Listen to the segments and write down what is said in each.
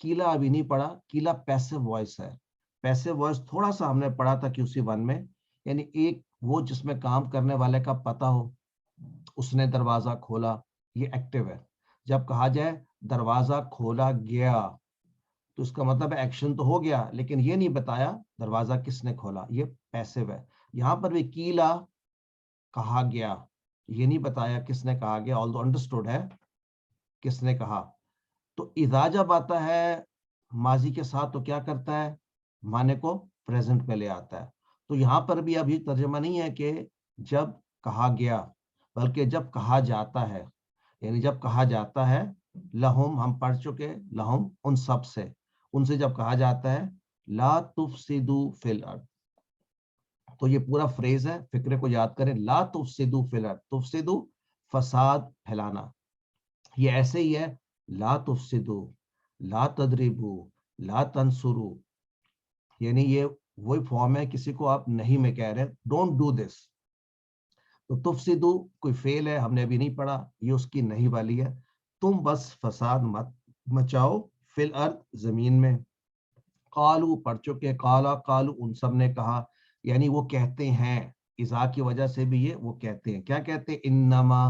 قیلا ابھی نہیں پڑھا, قیلا پیسو وائس ہے. پیسو وائس تھوڑا سا ہم نے پڑھا تھا QC1 میں, یعنی ایک وہ جس میں کام کرنے والے کا پتہ ہو, اس نے دروازہ کھولا, یہ ایکٹیو ہے. جب کہا جائے دروازہ کھولا گیا تو اس کا مطلب ایکشن تو ہو گیا, لیکن یہ نہیں بتایا دروازہ کس نے کھولا, یہ پیسو ہے. یہاں پر بھی قیلا کہا گیا, یہ نہیں بتایا کس نے کہا گیا, آلدو انڈرسٹوڈ ہے کس نے کہا. تو اذا جب آتا ہے ماضی کے ساتھ تو کیا کرتا ہے, معنی کو پریزنٹ میں لے آتا ہے. تو یہاں پر بھی ابھی ترجمہ نہیں ہے کہ جب کہا گیا, بلکہ جب کہا جاتا ہے. یعنی جب کہا جاتا ہے, لہم ہم پڑھ چکے, لہم ان سب سے, ان سے جب کہا جاتا ہے لا تفسدوا فی الارض, تو یہ پورا فریز ہے, فکرے کو یاد کریں, لا تفسدوا فی الارض, تفسدوا فساد پھیلانا, یہ ایسے ہی ہے لا تفسدوا, لا تضربوا, لا تنصروا, یعنی یہ وہی فارم ہے کسی کو آپ نہیں میں کہہ رہے, ڈونٹ ڈو دس. تو تفسدوا کوئی فعل ہے, ہم نے ابھی نہیں پڑھا, یہ اس کی نہیں والی ہے. تم بس فساد مت مچاؤ فی الارض زمین میں. قالو پڑھ چکے, قالا قالو ان سب نے کہا, یعنی وہ کہتے ہیں, اذا کی وجہ سے بھی یہ وہ کہتے ہیں. کیا کہتے ہیں, انما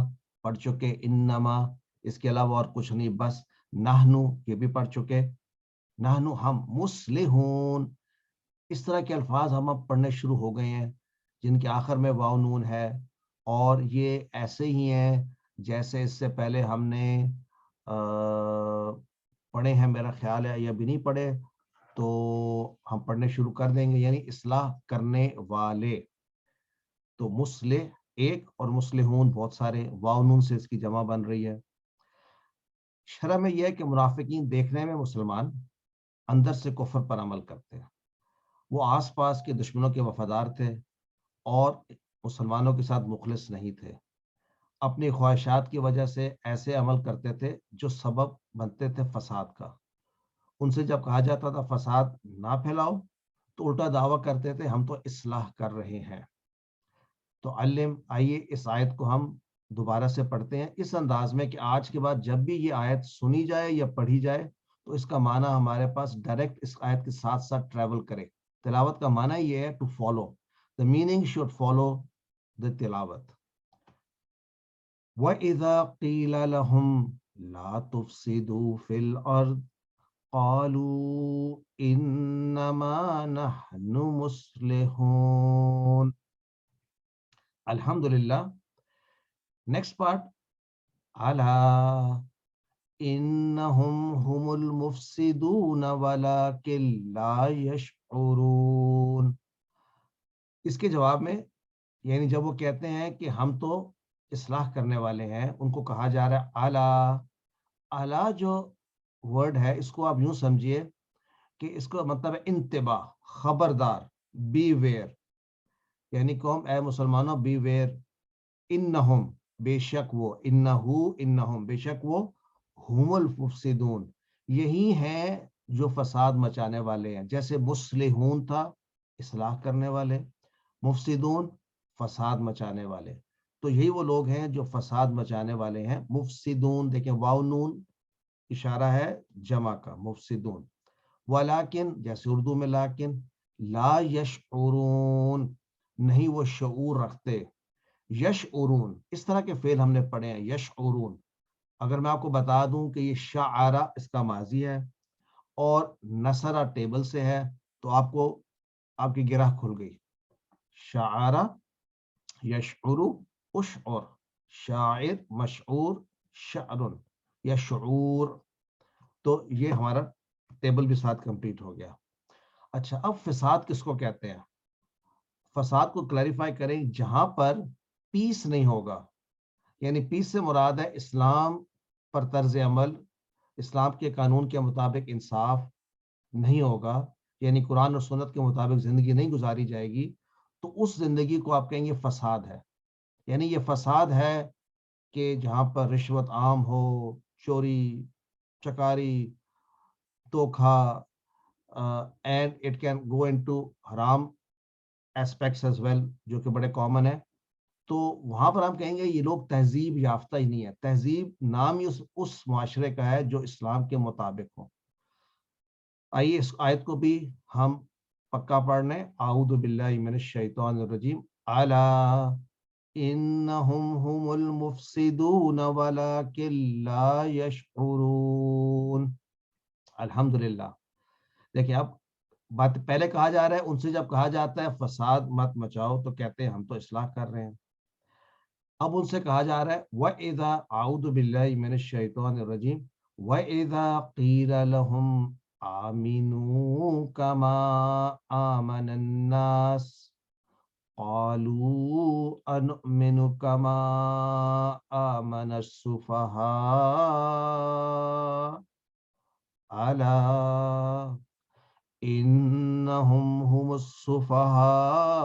پڑھ چکے, انما اس کے علاوہ اور کچھ نہیں, بس نحنو یہ بھی پڑھ چکے, نحنو ہم, مصلحون, اس طرح کے الفاظ ہم اب پڑھنے شروع ہو گئے ہیں جن کے آخر میں واو نون ہے, اور یہ ایسے ہی ہیں جیسے اس سے پہلے ہم نے پڑھے ہیں, میرا خیال ہے, یا بھی نہیں پڑھے تو ہم پڑھنے شروع کر دیں گے. یعنی اصلاح کرنے والے, تو مصلح ایک اور مصلحون بہت سارے, واو نون سے اس کی جمع بن رہی ہے. شرح میں یہ ہے کہ منافقین دیکھنے میں مسلمان, اندر سے کفر پر عمل کرتے ہیں. وہ آس پاس کے دشمنوں کے وفادار تھے اور مسلمانوں کے ساتھ مخلص نہیں تھے. اپنی خواہشات کی وجہ سے ایسے عمل کرتے تھے جو سبب بنتے تھے فساد کا. ان سے جب کہا جاتا تھا فساد نہ پھیلاؤ تو الٹا دعویٰ کرتے تھے ہم تو اصلاح کر رہے ہیں. تو علم, آئیے اس آیت کو ہم دوبارہ سے پڑھتے ہیں اس انداز میں کہ آج کے بعد جب بھی یہ آیت سنی جائے یا پڑھی جائے تو اس کا معنی ہمارے پاس ڈائریکٹ اس آیت کے ساتھ ساتھ ٹریول کرے. تلاوت کا معنی یہ ہے to follow, the meaning should follow the tilawat. وَإِذَا قِيلَ لَهُمْ لَا تُفْسِدُوا فِي الْأَرْضِ قَالُوا إِنَّمَا نَحْنُ مُصْلِحُونَ. الحمدللہ. نیکسٹ پارٹ, أَلَا إِنَّهُمْ هُمُ الْمُفْسِدُونَ وَلَكِنْ لَا يَشْعُرُونَ. اس کے جواب میں, یعنی جب وہ کہتے ہیں کہ ہم تو اصلاح کرنے والے ہیں, ان کو کہا جا رہا ہے اعلیٰ. اعلیٰ جو ورڈ ہے اس کو آپ یوں سمجھیے کہ اس کا مطلب ہے انتباہ, خبردار, بی ویئر. یعنی قوم اے مسلمانوں بی ویئر, انہم بے شک وہ, انہو انہم بے شک وہ, ہم المفسدون یہی ہیں جو فساد مچانے والے ہیں. جیسے مصلحون تھا اصلاح کرنے والے, مفسدون فساد مچانے والے, تو یہی وہ لوگ ہیں جو فساد مچانے والے ہیں. مفسدون دیکھیں واو نون اشارہ ہے جمع کا, مفسدون. ولیکن جیسے اردو میں لیکن, لا یشعرون نہیں وہ شعور رکھتے. یشعرون اس طرح کے فعل ہم نے پڑھے ہیں, یشعرون. اگر میں آپ کو بتا دوں کہ یہ شعرہ اس کا ماضی ہے اور نصرہ ٹیبل سے ہے تو آپ کو آپ کی گرہ کھل گئی. شعرہ یشعر اشعر, شاعر مشعور شعر, یا شعور, تو یہ ہمارا ٹیبل بھی ساتھ کمپلیٹ ہو گیا. اچھا, اب فساد کس کو کہتے ہیں؟ فساد کو کلیریفائی کریں, جہاں پر پیس نہیں ہوگا. یعنی پیس سے مراد ہے اسلام پر طرز عمل, اسلام کے قانون کے مطابق انصاف نہیں ہوگا, یعنی قرآن اور سنت کے مطابق زندگی نہیں گزاری جائے گی, تو اس زندگی کو آپ کہیں گے فساد ہے. یعنی یہ فساد ہے کہ جہاں پر رشوت عام ہو, چوری چکاری دھوکا, and it can go into حرام ایسپیکٹس ایز ویل, جو کہ بڑے کامن ہے. تو وہاں پر ہم کہیں گے یہ لوگ تہذیب یافتہ ہی نہیں ہے. تہذیب نام ہی اس معاشرے کا ہے جو اسلام کے مطابق ہو. آئیے اس آیت کو بھی ہم پکا پڑھ لیں. اعوذ باللہ من الشیطان الرجیم. الا انہم هم المفسدون ولکن لا یشعرون. الحمدللہ. دیکھیں اب بات پہلے کہا جا رہا ہے ان سے جب کہا جاتا ہے فساد مت مچاؤ تو کہتے ہیں ہم تو اصلاح کر رہے ہیں. اب ان سے کہا جا رہا ہے وَإِذَا أَعُوذُ بِاللَّهِ مِنَ الشَّيْطَانِ الرَّجِيمِ وَإِذَا قِيلَ لَهُمْ آمِنُوا كَمَا آمَنَ النَّاسُ قَالُوا أَنُؤْمِنُ كَمَا آمَنَ السُّفَهَاءُ أَلَا إنهم هم السفهاء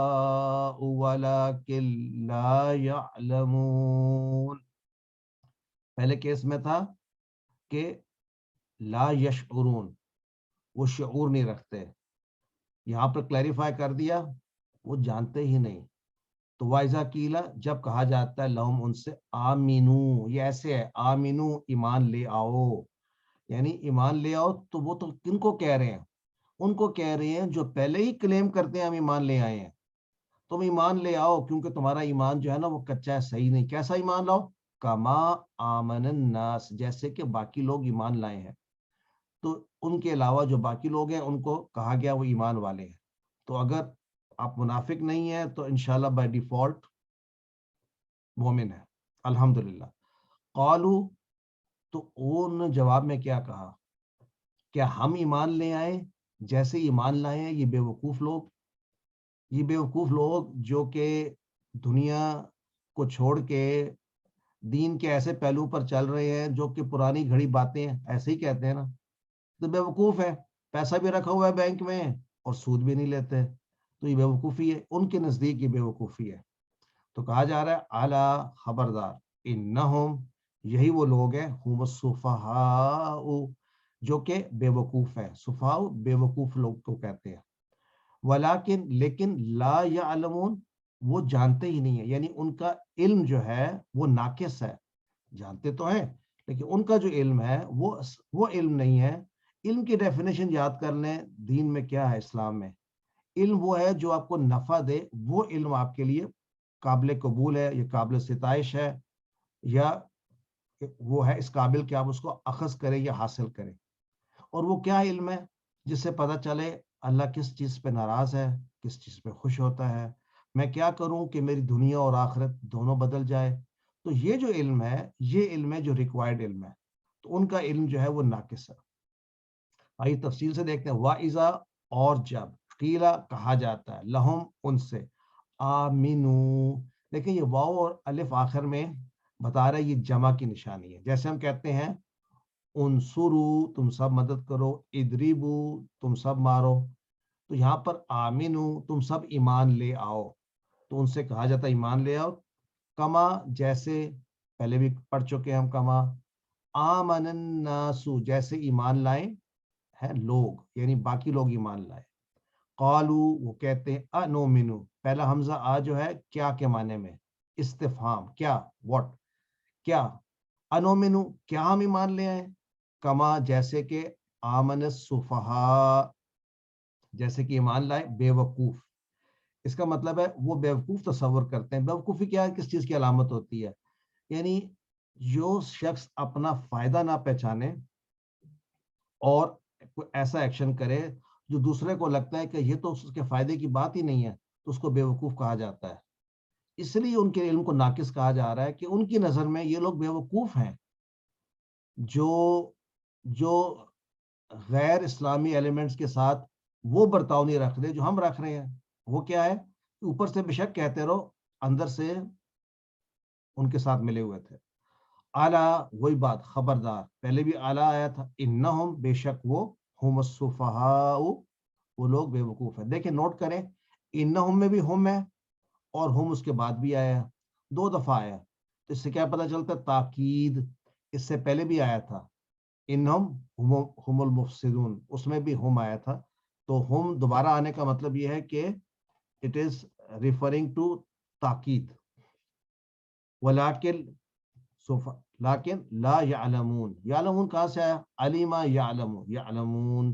ولكن لا يعلمون. پہلے کیس میں تھا کہ لا یشعرون، وہ شعور نہیں رکھتے. یہاں پر کلیریفائی کر دیا وہ جانتے ہی نہیں. تو وائزا کیلا جب کہا جاتا ہے لہم ان سے آمینو، یہ ایسے ہے آمینو ایمان لے آؤ، یعنی ایمان لے آؤ. تو وہ تو کن کو کہہ رہے ہیں؟ ان کو کہہ رہے ہیں جو پہلے ہی کلیم کرتے ہیں ہم ایمان لے آئے ہیں. تم ایمان لے آؤ کیونکہ تمہارا ایمان جو ہے نا وہ کچا ہے، صحیح نہیں. کیسا ایمان لاؤ؟ کما آمن الناس، جیسے کہ باقی لوگ ایمان لائے ہیں. تو ان کے علاوہ جو باقی لوگ ہیں ان کو کہا گیا وہ ایمان والے ہیں. تو اگر آپ منافق نہیں ہیں تو انشاءاللہ بائی ڈیفالٹ مومن ہے. الحمدللہ. قالو، تو ان نے جواب میں کیا کہا؟ کیا ہم ایمان لے آئے جیسے ایمان لائے ہیں یہ بیوقوف لوگ؟ یہ بیوقوف لوگ جو کہ دنیا کو چھوڑ کے دین کے ایسے پہلو پر چل رہے ہیں جو کہ پرانی گھڑی باتیں ہیں، ایسے ہی کہتے ہیں نا، تو بیوقوف ہے. پیسہ بھی رکھا ہوا ہے بینک میں اور سود بھی نہیں لیتے، تو یہ بیوقوفی ہے. ان کے نزدیک یہ بیوقوفی ہے. تو کہا جا رہا ہے اعلیٰ خبردار، انہم یہی وہ لوگ ہیں، ہم السفہاء جو کہ بیوقوف ہے. سفہاء بیوقوف لوگ کو کہتے ہیں. ولیکن لیکن لا یعلمون، وہ جانتے ہی نہیں ہے، یعنی ان کا علم جو ہے وہ ناقص ہے. جانتے تو ہیں لیکن ان کا جو علم ہے وہ علم نہیں ہے. علم کی ڈیفینیشن یاد کر لیں دین میں کیا ہے. اسلام میں علم وہ ہے جو آپ کو نفع دے، وہ علم آپ کے لیے قابل قبول ہے، یہ قابل ستائش ہے، یا وہ ہے اس قابل کہ آپ اس کو اخذ کریں یا حاصل کریں. اور وہ کیا علم ہے؟ جس سے پتہ چلے اللہ کس چیز پہ ناراض ہے، کس چیز پہ خوش ہوتا ہے، میں کیا کروں کہ میری دنیا اور آخرت دونوں بدل جائے. تو یہ جو علم ہے یہ علم ہے جو ریکوائرڈ علم ہے. تو ان کا علم جو ہے وہ ناقص ہے. آئیے تفصیل سے دیکھتے ہیں. وَإِذَا، اور جب، قیلا کہا جاتا ہے، لہم ان سے، آمینو. لیکن یہ واو اور الف آخر میں بتا رہا ہے یہ جمع کی نشانی ہے. جیسے ہم کہتے ہیں انصرو تم سب مدد کرو، ادریبو تم سب مارو. تو یہاں پر آمینو تم سب ایمان لے آؤ. تو ان سے کہا جاتا ہے ایمان لے آؤ. کما جیسے پہلے بھی پڑھ چکے ہیں ہم، کما آمن الناس جیسے ایمان لائیں ہیں لوگ، یعنی باقی لوگ ایمان لائے. قالو وہ کہتے ہیں انومنو، پہلا حمزہ آ جو ہے کیا کے معنی میں، استفہام، کیا، واٹ، کیا. انومنو کیا ہم ایمان لے آئے. کما جیسے کہ آمن السفہاء جیسے کہ ایمان لائے بے وقوف. اس کا مطلب ہے وہ بیوقوف تصور کرتے ہیں. بیوقوفی کیا ہے، کس چیز کی علامت ہوتی ہے؟ یعنی جو شخص اپنا فائدہ نہ پہچانے اور کوئی ایسا ایکشن کرے جو دوسرے کو لگتا ہے کہ یہ تو اس کے فائدے کی بات ہی نہیں ہے، تو اس کو بیوقوف کہا جاتا ہے. اس لیے ان کے علم کو ناقص کہا جا رہا ہے کہ ان کی نظر میں یہ لوگ بیوقوف ہیں جو جو غیر اسلامی ایلیمنٹس کے ساتھ وہ برتاؤ نہیں رکھ رہے جو ہم رکھ رہے ہیں. وہ کیا ہے؟ اوپر سے بے شک کہتے رہو، اندر سے ان کے ساتھ ملے ہوئے تھے. اعلیٰ وہی بات، خبردار، پہلے بھی اعلیٰ آیا تھا. انہم بے شک وہ، ہم السفہاء وہ لوگ بے وقوف ہیں. دیکھیں نوٹ کریں، انہم میں بھی ہم ہے اور ہم اس کے بعد بھی آیا، دو دفعہ آیا. تو اس سے کیا پتہ چلتا ہے؟ تاکید. اس سے پہلے بھی آیا تھا انہم ہم المفسدون، اس میں بھی ہم آیا تھا. تو ہم دوبارہ آنے کا مطلب یہ ہے کہ اٹ از ریفرنگ ٹو تاکید. ولیکن لیکن لا یعلمون، یعلمون کہاں سے آیا؟ علیما یعلم، یعلمون.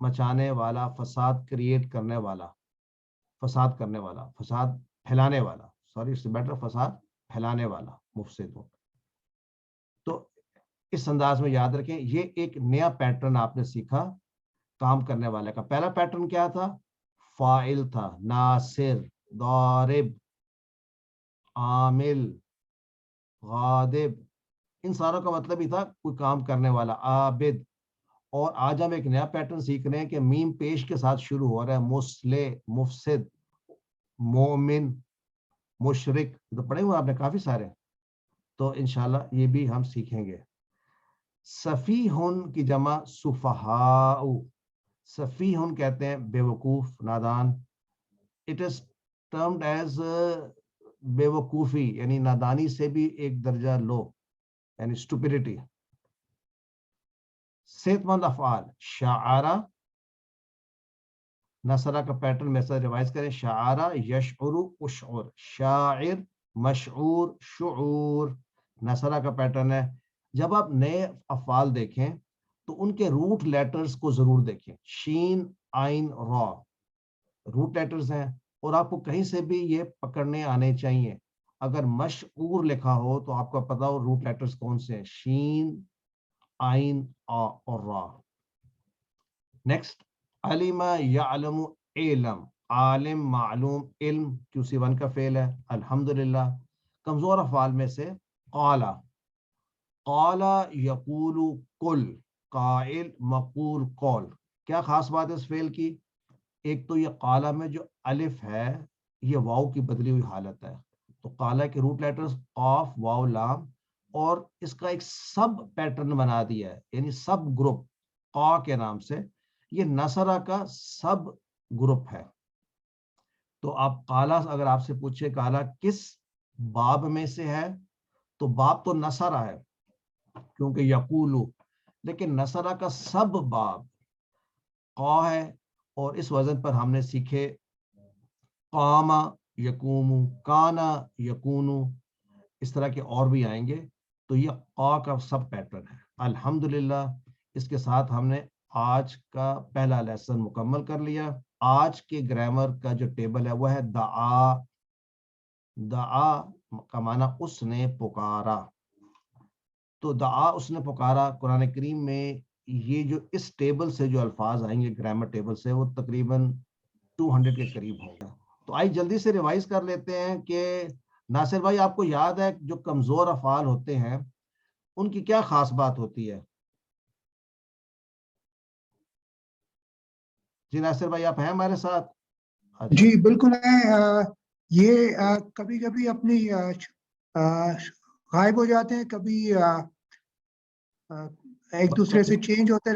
مچانے والا, فساد کریٹ کرنے والا, فساد کرنے والا, فساد پھیلانے والا, سوری اس سے بیٹر فساد پھیلانے والا, مفسد ہو. تو اس انداز میں یاد رکھیں, یہ ایک نیا پیٹرن آپ نے سیکھا کام کرنے والے کا. پہلا پیٹرن کیا تھا؟ فاعل تھا, ناصر, ضارب, عامل, غاضب, ان ساروں کا مطلب ہی تھا کوئی کام کرنے والا, عابد. اور آج ہم ایک نیا پیٹرن سیکھ رہے ہیں کہ میم پیش کے ساتھ شروع ہو رہا ہے, مصلح, مفسد, مومن, مشرک. تو پڑھے ہوئے آپ نے کافی سارے, تو انشاءاللہ یہ بھی ہم سیکھیں گے. سفیہن کی جمع سفہاء, سفیہن کہتے ہیں بے وقوف, نادان. اٹ از ٹرمڈ ایز بے وقوفی, یعنی نادانی سے بھی ایک درجہ لو, یعنی اسٹوپیڈیٹی. صحت مند افعال, شعارہ, نصرہ کا پیٹرن میں سے ریوائز کریں, شعارہ, یشعر, اشعر, شاعر, مشعور, شعور. نصرہ کا پیٹرن ہے. جب آپ نئے افعال دیکھیں تو ان کے روٹ لیٹرز کو ضرور دیکھیں, شین, عین, را, روٹ لیٹرز ہیں, اور آپ کو کہیں سے بھی یہ پکڑنے آنے چاہیے. اگر مشعور لکھا ہو تو آپ کو پتا ہو روٹ لیٹرز کون سے ہیں, شین, عین, آ اور را. نیکسٹ, علم, یعلم, علم, عالم, معلوم, علم QC1 کا فعل ہے. الحمدللہ. کمزور افعال میں سے قالا, قالا یقول قل, قائل, مقول, قول. کیا خاص بات ہے اس فعل کی؟ ایک تو یہ قالا میں جو الف ہے یہ واو کی بدلی ہوئی حالت ہے. تو قالا کے روٹ لیٹرز قاف, واو, لام, اور اس کا ایک سب پیٹرن بنا دیا ہے, یعنی سب گروپ قا کے نام سے. یہ نصرہ کا سب گروپ ہے. تو آپ قالا, اگر آپ سے پوچھے قالا کس باب میں سے ہے, تو باب تو نصرہ ہے کیونکہ یقولو, لیکن نصرہ کا سب باب قا ہے. اور اس وزن پر ہم نے سیکھے قام, یقوم, کانا, یکون, اس طرح کے اور بھی آئیں گے. تو یہ قا کا سب پیٹرن ہے. الحمدللہ, اس کے ساتھ ہم نے آج کا پہلا لیسن مکمل کر لیا. آج کے گرامر کا جو ٹیبل ہے وہ ہے دعا. دعا کا معنی اس نے پکارا. تو دعا اس نے پکارا, قرآن کریم میں یہ جو اس ٹیبل سے جو الفاظ آئیں گے گرامر ٹیبل سے, وہ تقریباً 200 کے قریب ہوگا. تو آئیے جلدی سے ریوائز کر لیتے ہیں کہ ناصر بھائی آپ کو یاد ہے جو کمزور افعال ہوتے ہیں ان کی کیا خاص بات ہوتی ہے؟ جی ناصر بھائی آپ ہیں ہمارے ساتھ؟ اچھا. جی بالکل ہے. یہ کبھی کبھی اپنی غائب ہو جاتے ہیں, کبھی ایک دوسرے سے چینج ہوتے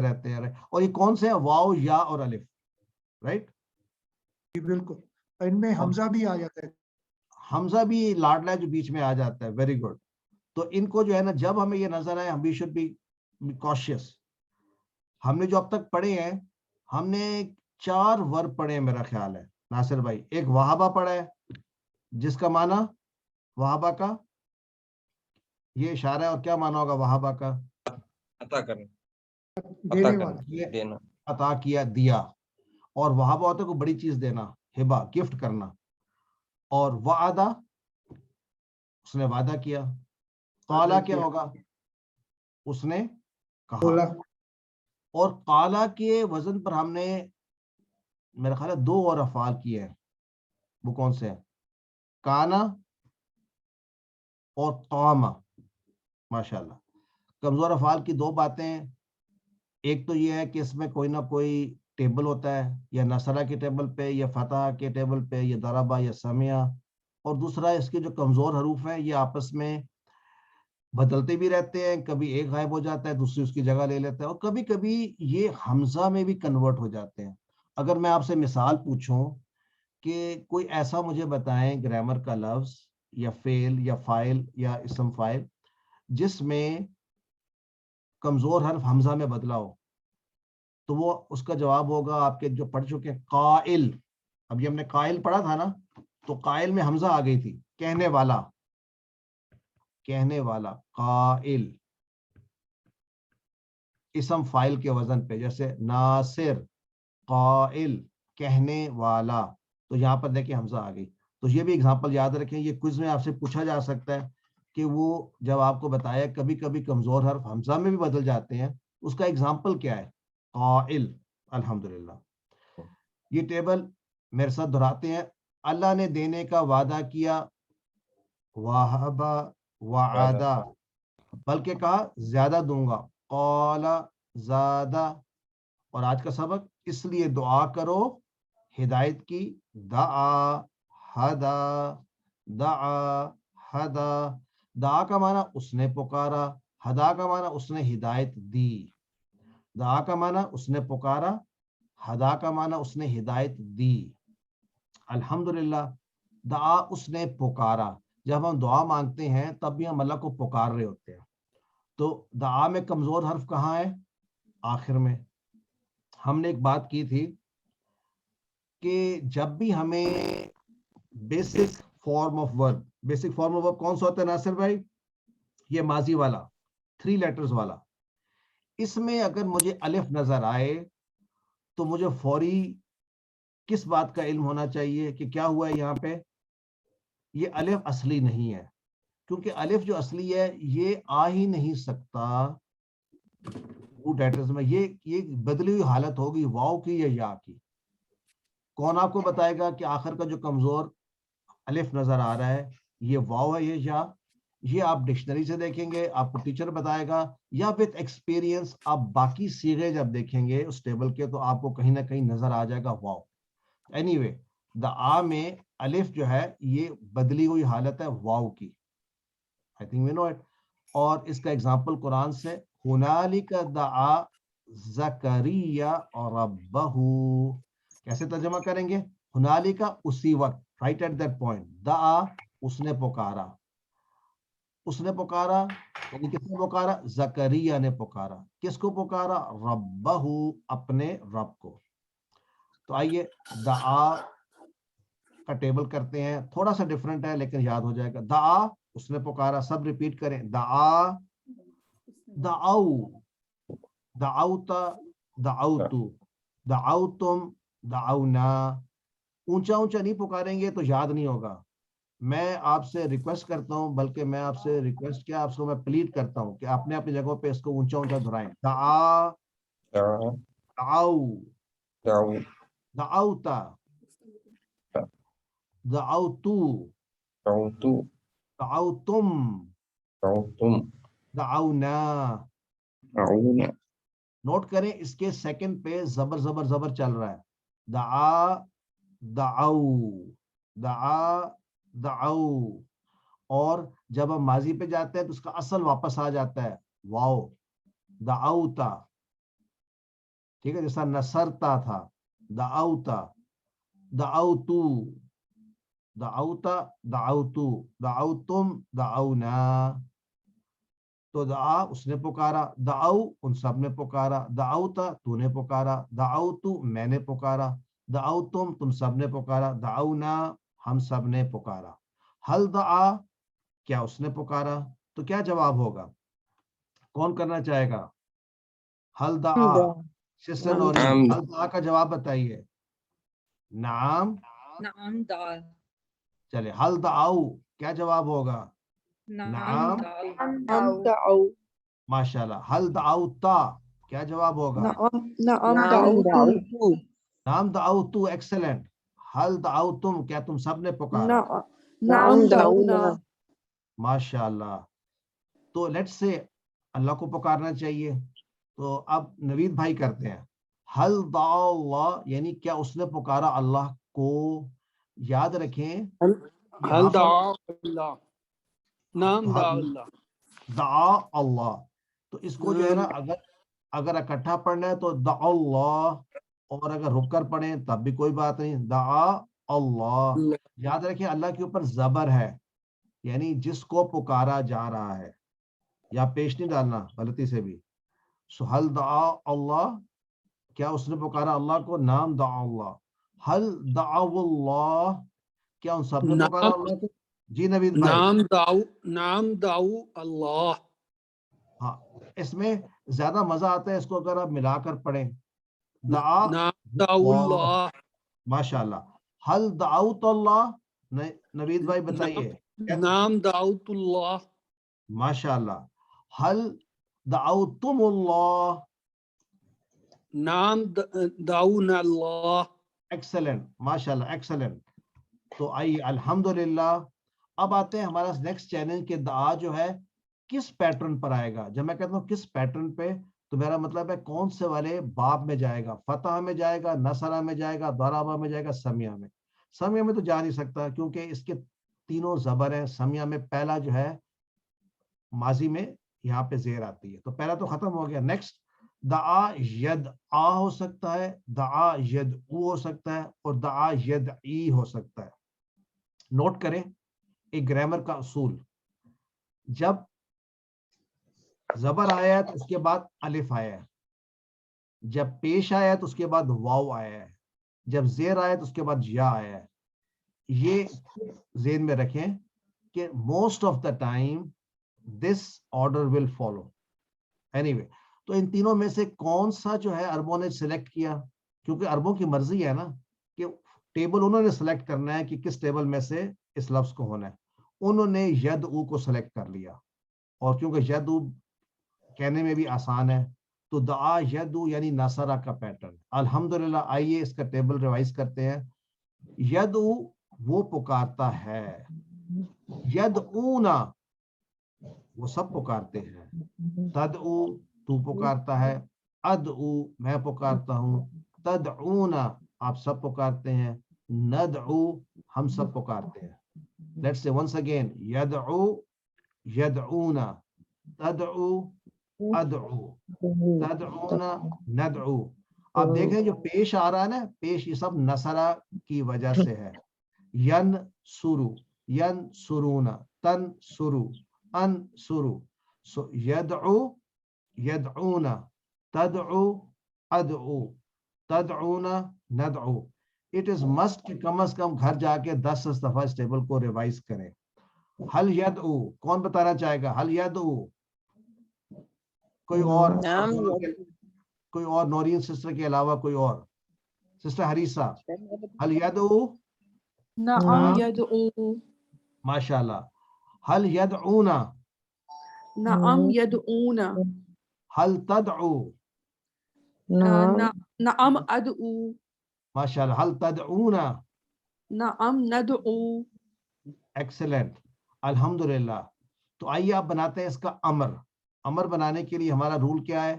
رہتے ہیں. اور یہ کون سے ہیں؟ واو, یا اور الف, رائٹ. جی بالکل. ان میں حمزہ بھی آ جاتا ہے. حمزہ بھی لاڈلا ہے جو بیچ میں آ جاتا ہے. Very good. تو ان کو جو ہے نا, جب ہمیں یہ نظر آئے, ہم بھی شوڈ بی کاشیس. ہم نے جو اب تک پڑھے ہیں, ہم نے 4 ورب پڑھے ہیں میرا خیال ہے ناصر بھائی. ایک وہابہ پڑھا ہے جس کا معنی وہابہ کا یہ اشارہ ہے, اور کیا معنی ہوگا وہابہ کا؟ عطا کرنا, دینے والا, دینا, عطا کیا, دیا. اور وہابہ ہوتا ہے کوئی بڑی چیز دینا, ہبہ, گفٹ کرنا. اور وعدہ, اس نے وعدہ کیا. قالا کیا ہوگا؟ اس نے کہا. بولا. اور قالا کے وزن پر ہم نے میرا خیال ہے 2 اور افعال کیے ہیں. وہ کون سے ہیں؟ کانا اور قاما. ماشاءاللہ. کمزور افعال کی 2 باتیں ہیں. ایک تو یہ ہے کہ اس میں کوئی نہ کوئی ٹیبل ہوتا ہے, یا نصرہ کے ٹیبل پہ, یا فتح کے ٹیبل پہ, یا ضربہ, یا سمعہ. اور دوسرا اس کے جو کمزور حروف ہیں یہ آپس میں بدلتے بھی رہتے ہیں, کبھی ایک غائب ہو جاتا ہے دوسری اس کی جگہ لے لیتا ہے, اور کبھی کبھی یہ حمزہ میں بھی کنورٹ ہو جاتے ہیں. اگر میں آپ سے مثال پوچھوں کہ کوئی ایسا مجھے بتائیں گرامر کا لفظ یا فعل یا فاعل یا اسم فاعل جس میں کمزور حرف حمزہ میں بدلا ہو, تو وہ اس کا جواب ہوگا آپ کے جو پڑھ چکے ہیں قائل. ابھی ہم نے قائل پڑھا تھا نا, تو قائل میں حمزہ آ گئی تھی, کہنے والا, کہنے والا, قائل. اسم فائل کے وزن پہ, جیسے ناصر, قائل کہنے والا, تو یہاں پر دیکھیں حمزہ آ گئی. تو یہ بھی اگزامپل یاد رکھیں, یہ کوئز میں آپ سے پوچھا جا سکتا ہے کہ وہ جب آپ کو بتایا کبھی کبھی کمزور حرف حمزہ میں بھی بدل جاتے ہیں, اس کا اگزامپل کیا ہے, قائل. الحمدللہ. یہ ٹیبل میرے ساتھ دہراتے ہیں. اللہ نے دینے کا وعدہ کیا, وہبا وعدہ, بلکہ کہا زیادہ دوں گا, قال زادہ. اور آج کا سبق, اس لیے دعا کرو ہدایت کی, دعا ہدا, دعا ہدا. دعا کا معنی اس نے پکارا, ہدا کا معنی اس نے ہدایت دی. دعا کا معنی اس نے پکارا, ہدا کا معنی اس نے ہدایت دی. الحمدللہ. دعا اس نے پکارا. جب ہم دعا مانگتے ہیں تب بھی ہم اللہ کو پکار رہے ہوتے ہیں. تو دعا میں کمزور حرف کہاں ہے, آخر میں. ہم نے ایک بات کی تھی کہ جب بھی ہمیں basic form of verb, basic form of verb کون سا ہوتا ہے ناصر بھائی, یہ ماضی والا 3 لیٹرز والا. اس میں اگر مجھے الف نظر آئے تو مجھے فوری کس بات کا علم ہونا چاہیے کہ کیا ہوا ہے یہاں پہ, یہ الف اصلی نہیں ہے. کیونکہ الف جو اصلی ہے یہ آ ہی نہیں سکتا روٹ لیٹرز میں, یہ بدلی ہوئی حالت ہوگی واو کی یا یا کی. کون آپ کو بتائے گا کہ آخر کا جو کمزور الف نظر آ رہا ہے یہ واو ہے یا یا؟ یہ آپ ڈکشنری سے دیکھیں گے, آپ کو ٹیچر بتائے گا, یا وتھ ایکسپیرینس آپ باقی صیغے جب دیکھیں گے اس ٹیبل کے تو آپ کو کہیں نہ کہیں نظر آ جائے گا واو. اینی وے, دعا میں الف جو ہے یہ بدلی ہوئی حالت ہے واو کی. I think we know it. اور اس کا ایگزامپل قرآن سے, ہنالک دعا زکریا ربہ. کیسے ترجمہ کریں گے, ہنالک اسی وقت, right at that point, دعا اس نے پکارا. اس نے پکارا یعنی کس نے پکارا, زکریا نے پکارا. کس کو پکارا, ربہ, اپنے رب کو. تو آئیے دعا کا ٹیبل کرتے ہیں, تھوڑا سا ڈیفرنٹ ہے لیکن یاد ہو جائے گا. دعا اس نے پکارا, سب ریپیٹ کریں, دعا, دعاو, دعوتا, دعوتو, دعوتم, دعونا. اونچا اونچا نہیں پکاریں گے تو یاد نہیں ہوگا. میں آپ سے ریکویسٹ کرتا ہوں, بلکہ میں آپ سے ریکویسٹ کیا, آپ کو میں پلیڈ کرتا ہوں کہ اپنے اپنی جگہوں پہ اس کو اونچا اونچا دہرائیں. دعا, دعاو, دعوتا, دعوتو, دعوتم, دعونا. نوٹ کریں اس کے سیکنڈ پہ زبر زبر زبر چل رہا ہے. دعا, دعو, دعا, دعو. اور جب ہم ماضی پہ جاتے ہیں تو اس کا اصل واپس آ جاتا ہے واو, دعوتا. ٹھیک ہے, جیسا نصرتا تھا, دعوتا, دعوتو, دعوتا, دعوتو, دعوتم, دعونا. تو دعا اس نے پکارا, دعو ان سب نے پکارا, دعوتا تو نے پکارا, دعوتو میں نے پکارا, دعوتم تم سب نے پکارا, دعونا ہم سب نے پکارا. حل دعا, کیا اس نے پکارا؟ تو کیا جواب ہوگا, کون کرنا چاہے گا؟ حل دعا, سسٹر نوری, حل دعا کا جواب بتائیے. نعم, نعم دعا. چلے حل دعاو کیا جواب ہوگا؟ نعم نعم دعو. ماشاءاللہ. حل دعوتا کیا جواب ہوگا؟ نعم دعوتو. نعم دعوتو, ایکسلنٹ. حل دعوتم کیا تم سب نے پکارا؟ نعم دعونا. ماشاءاللہ. تو لیٹس سے اللہ کو پکارنا چاہیے. تو اب نوید بھائی کرتے ہیں. حل دعا اللہ یعنی کیا اس نے پکارا اللہ کو. یاد رکھیں حل دعا اللہ, نام دعا اللہ, دعا اللہ. تو اس کو جو ہے نا اگر اکٹھا پڑھنا ہے تو دعا اللہ, اور اگر رک کر پڑھیں تب بھی کوئی بات نہیں, دعا اللہ. یاد رکھیں اللہ کے اوپر زبر ہے, یعنی جس کو پکارا جا رہا ہے, یا پیش نہیں ڈالنا غلطی سے بھی. سو حل دعا اللہ, کیا اس نے پکارا اللہ کو, نام دعا اللہ. حل دعو اللہ, کیا ان سب نے پکارا اللہ کو؟ جی نوید بھائی. نام دعو اللہ. ہاں, اس میں زیادہ مزہ آتا ہے اس کو اگر آپ ملا کر پڑھیں. دعا نعم دعو اللہ. ماشاء اللہ. حل دعوت اللہ, نوید بھائی بتائیے. نعم دعوت اللہ. ماشاء اللہ. حل دعوتم اللہ. نعم دعونا اللہ. ایکسلنٹ, ماشاء اللہ, ایکسلنٹ. تو آئیے الحمدللہ. اب آتے ہیں ہمارا نیکسٹ چیلنج کہ دعا جو ہے کس پیٹرن پر آئے گا. جب میں کہتا ہوں کس پیٹرن پہ, تو میرا مطلب ہے کون سے والے باب میں جائے گا. فتح میں جائے گا, نصرہ میں جائے گا, ضربہ میں جائے گا, سمیہ میں. سمیہ میں تو جا نہیں سکتا کیونکہ اس کے تینوں زبر ہیں. سمیہ میں پہلا جو ہے ماضی میں یہاں پہ زیر آتی ہے, تو پہلا تو ختم ہو گیا. نیکسٹ دعا ید آ ہو سکتا ہے, دعا ید او ہو سکتا ہے, اور دعا ید ای ہو سکتا ہے. نوٹ کریں ایک گرامر کا اصول, جب زبر آیا ہے تو اس کے بعد الف آیا ہے, جب پیش آیا ہے تو اس کے بعد واو آیا ہے, جب زیر آیا تو اس کے بعد یا آیا ہے. یہ ذہن میں رکھیں کہ most of the time this order will follow. Any way, تو ان تینوں میں سے کون سا جو ہے عربوں نے سلیکٹ کیا, کیونکہ عربوں کی مرضی ہے نا کہ ٹیبل انہوں نے سلیکٹ کرنا ہے کہ کس ٹیبل میں سے اس لفظ کو ہونا ہے. انہوں نے ید او کو سلیکٹ کر لیا, اور کیونکہ ید او کہنے میں بھی آسان ہے, تو دعا ید او یعنی نصرہ کا پیٹرن. الحمدللہ. آئیے اس کا ٹیبل ریوائز کرتے ہیں. ید او وہ پکارتا ہے, ید اونا وہ سب پکارتے ہیں, تدعو تو پکارتا ہے, ادعو میں پکارتا ہوں, تدعونا آپ سب پکارتے ہیں, ندعو ہم سب پکارتے ہیں. Let's say once again, یدعو یدعونا, تدعو ادعو, تدعونا ندعو. آپ دیکھیں جو پیش آ رہا ہے نا, پیش یہ سب نصرہ کی وجہ سے ہے. ین سرو, ین سرونا, تن سرو, ان سرو. سو یدعو یدعونا, تدعو ادعو, تدعونا ندعو. اٹ از مسٹ کہ کم از کم گھر جا کے 10 دفعہ اس ٹیبل کو ریوائز کریں. حل یدعو, کون بتانا چاہے گا حل یدعو؟ کوئی اور؟ کوئی اور نورین سسٹر کے علاوہ کوئی اور؟ سسٹر حریصہ, حل یدعو؟ نعم يدعو. ماشاء اللہ. حل یدعونا؟ نعم يدعون. حل تدعو؟ نعم أدعو. ماشاء اللہ. حل تدعونا؟ نعم ندعو. ایکسلنٹ, الحمدللہ. تو آئیے آپ بناتے ہیں اس کا امر. امر بنانے کے لیے ہمارا رول کیا ہے؟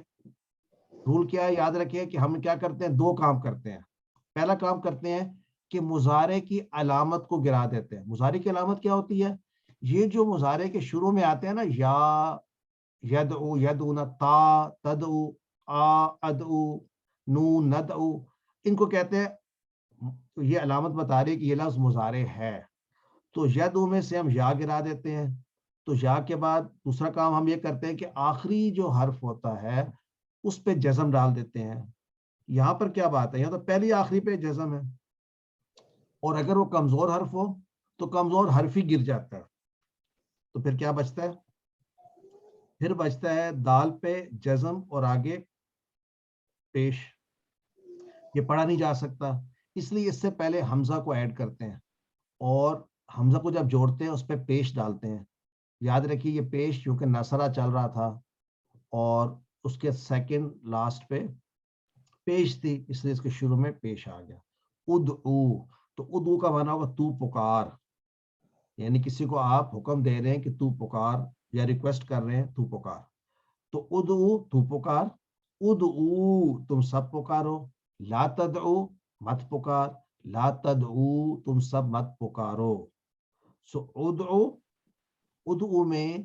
رول کیا ہے یاد رکھیں کہ ہم کیا کرتے ہیں, دو کام کرتے ہیں. پہلا کام کرتے ہیں کہ مضارع کی علامت کو گرا دیتے ہیں. مضارع کی علامت کیا ہوتی ہے؟ یہ جو مضارع کے شروع میں آتے ہیں نا, یا یدعو یدعونا, تا تدعو, آ ادعو, نو ندعو, ان کو کہتے ہیں, یہ علامت بتا رہی ہے کہ یہ لفظ مضارع ہے. تو یدعو میں سے ہم یا گرا دیتے ہیں. تو یا کے بعد دوسرا کام ہم یہ کرتے ہیں کہ آخری جو حرف ہوتا ہے اس پہ جزم ڈال دیتے ہیں. یہاں پر کیا بات ہے, یہاں تو پہلی آخری پہ جزم ہے, اور اگر وہ کمزور حرف ہو تو کمزور حرف ہی گر جاتا ہے. تو پھر کیا بچتا ہے؟ پھر بچتا ہے دال پہ جزم اور آگے پیش. یہ پڑھا نہیں جا سکتا, اس لیے اس سے پہلے حمزہ کو ایڈ کرتے ہیں, اور حمزہ کو جب جوڑتے ہیں اس پہ پیش ڈالتے ہیں. یاد رکھیے یہ پیش کیونکہ نصرہ چل رہا تھا اور اس کے سیکنڈ لاسٹ پہ پیش تھی, اس لیے اس کے شروع میں پیش آ گیا. ادعو, تو ادعو کا معنی ہوگا تو پکار, یعنی کسی کو آپ حکم دے رہے ہیں کہ تو پکار, یا ریکویسٹ کر رہے ہیں تو پکار. تو ادعو تو پکار, ادعو تم سب پکارو, لا تدعو مت پکار, لا تدعو تم سب مت پکارو. سو ادعو, ادعو میں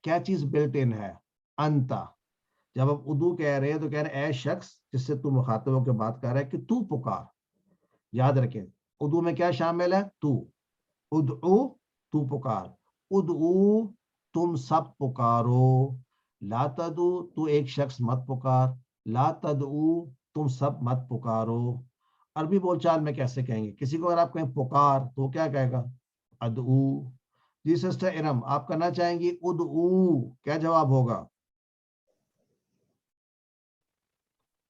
کیا چیز بلٹ ان ہے؟ انتا. جب آپ ادعو کہہ رہے ہیں تو کہہ رہے ہیں اے شخص جس سے تو مخاطب ہو کے بات کر رہا ہے کہ تو پکار. یاد رکھیں ادعو میں کیا شامل ہے؟ تو. ادعو تو پکار, ادعو تم سب پکارو, لا تدعو تو ایک شخص مت پکار, لا تدعو تم سب مت پکارو. عربی بول چال میں کیسے کہیں گے؟ کسی کو اگر آپ کہیں پکار تو کیا کہے گا؟ ادعو. جی سسٹر ارم, آپ کرنا چاہیں گی ادعو, کیا جواب ہوگا؟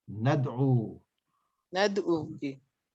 ندعو. ندعو جی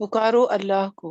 پکارو اللہ کو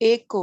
ایک کو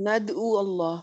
ندعو اللہ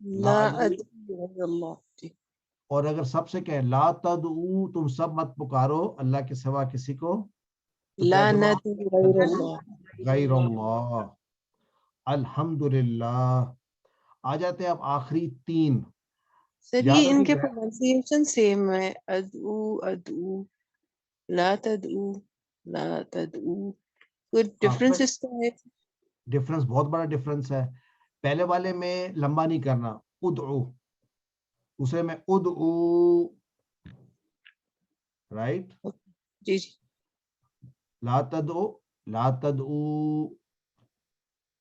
لا ادعو غیر اللہ جی اور اگر سب سے کہیں لا تدعو، تم سب مت پکارو اللہ کے سوا کسی کو، تو لا کیا جواب؟ ندعو غیر اللہ غیر اللہ. الحمدللہ. آ جاتے ہیں اب آخری تین. سر یاد یہ ان کے رکھیے گا، پروننسیشن سیم ہے ادعو ادعو لا تدعو لا تدعو کوئی ڈفرنس اس کا ہے ڈفرنس بہت بڑا ڈفرنس ہے. پہلے والے میں لمبا نہیں کرنا، ادعو. دوسرے میں ادعو، رائٹ. جی جی لا تدعو، لا تدعو.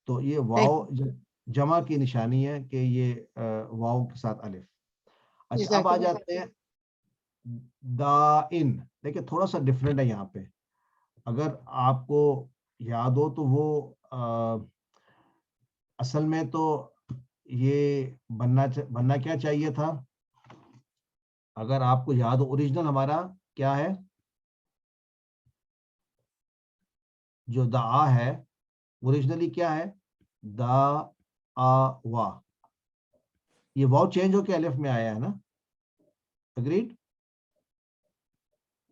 تو یہ واو جمع کی نشانی ہے کہ یہ واو کے ساتھ الف. اچھا اب آ جاتے ہیں دائن. دیکھیں تھوڑا سا ڈفرینٹ ہے یہاں پہ. اگر آپ کو یاد ہو تو وہ اصل میں تو یہ بننا کیا چاہیے تھا؟ اگر آپ کو یاد ہو اوریجنل ہمارا کیا ہے؟ جو دعا ہے اوریجنلی کیا ہے؟ دا آ وا. یہ واو چینج ہو کے الف میں آیا ہے نا، اگریڈ.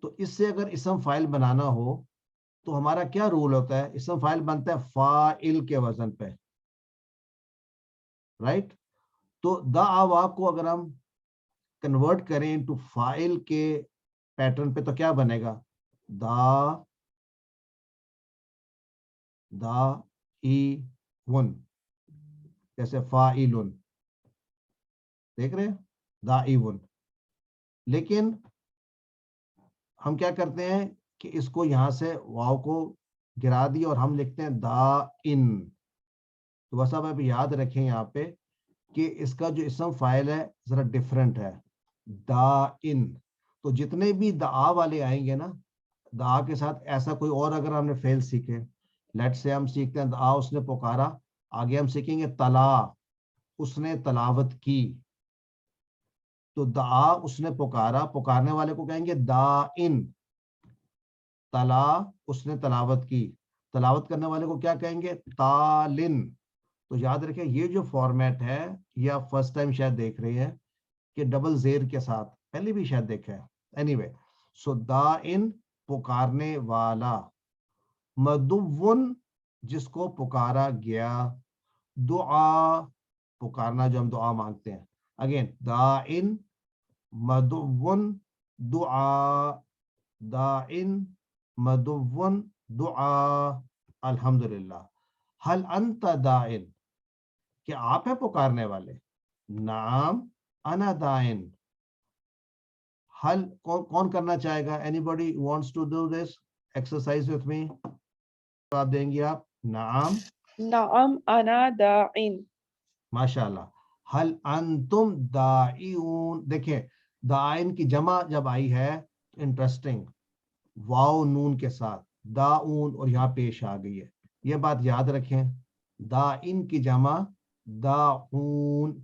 تو اس سے اگر اسم فائل بنانا ہو تو ہمارا کیا رول ہوتا ہے؟ اسم فائل بنتا ہے فاعل کے وزن پہ، رائٹ. تو دا آوا کو اگر ہم کنورٹ کریں انٹو فاعل کے پیٹرن پہ تو کیا بنے گا؟ دا دا ای ون، جیسے فاعلن، دیکھ رہے ہیں دا ای ون. لیکن ہم کیا کرتے ہیں کہ اس کو یہاں سے واو کو گرا دیا اور ہم لکھتے ہیں دا ان. تو بس اب آپ یاد رکھیں یہاں پہ کہ اس کا جو اسم فائل ہے ذرا ڈفرنٹ ہے، دا ان. تو جتنے بھی دعا والے آئیں گے نا، دعا کے ساتھ ایسا کوئی اور اگر ہم نے فعل سیکھے، لیٹ سے ہم سیکھتے ہیں دعا اس نے پکارا، آگے ہم سیکھیں گے تلا اس نے تلاوت کی. تو دعا اس نے پکارا، پکارنے والے کو کہیں گے دا ان. تلا اس نے تلاوت کی، تلاوت کرنے والے کو کیا کہیں گے؟ تالن. تو یاد رکھیں یہ جو فارمیٹ ہے یہ آپ فرسٹ ٹائم شاید دیکھ رہے ہیں کہ ڈبل زیر کے ساتھ، پہلے بھی شاید دیکھا ہے. اینی وے سو دا ان پکارنے والا، مدون جس کو پکارا گیا، دعا پکارنا جو ہم دعا مانگتے ہیں. اگین دا ان مدون دعا، دا ان مدون دعا. الحمدللہ. حل انت دائن، کہ آپ ہیں پکارنے والے؟ نعم انا دائن. حل کون کرنا چاہے گا؟ anybody wants to do this exercise with me؟ جواب دیں گے آپ نعم. نعم أنا داع. ماشاءاللہ. حل انتم دائعون. دیکھیں دائن کی جمع جب آئی ہے انٹرسٹنگ، واو نون کے ساتھ داؤن، اور یہاں پیش آ گئی ہے. یہ بات یاد رکھیں، دائن کی جمع داؤن،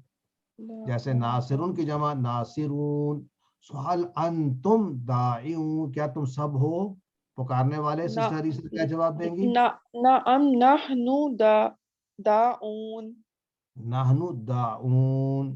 جیسے ناصرون کی جمع ناصرون. حل انتم دائعون، کیا تم سب ہو پکارنے والے؟ سسٹر عیسیٰ کیا جواب دیں گی؟ نعم نحن داعون. نحن داؤن.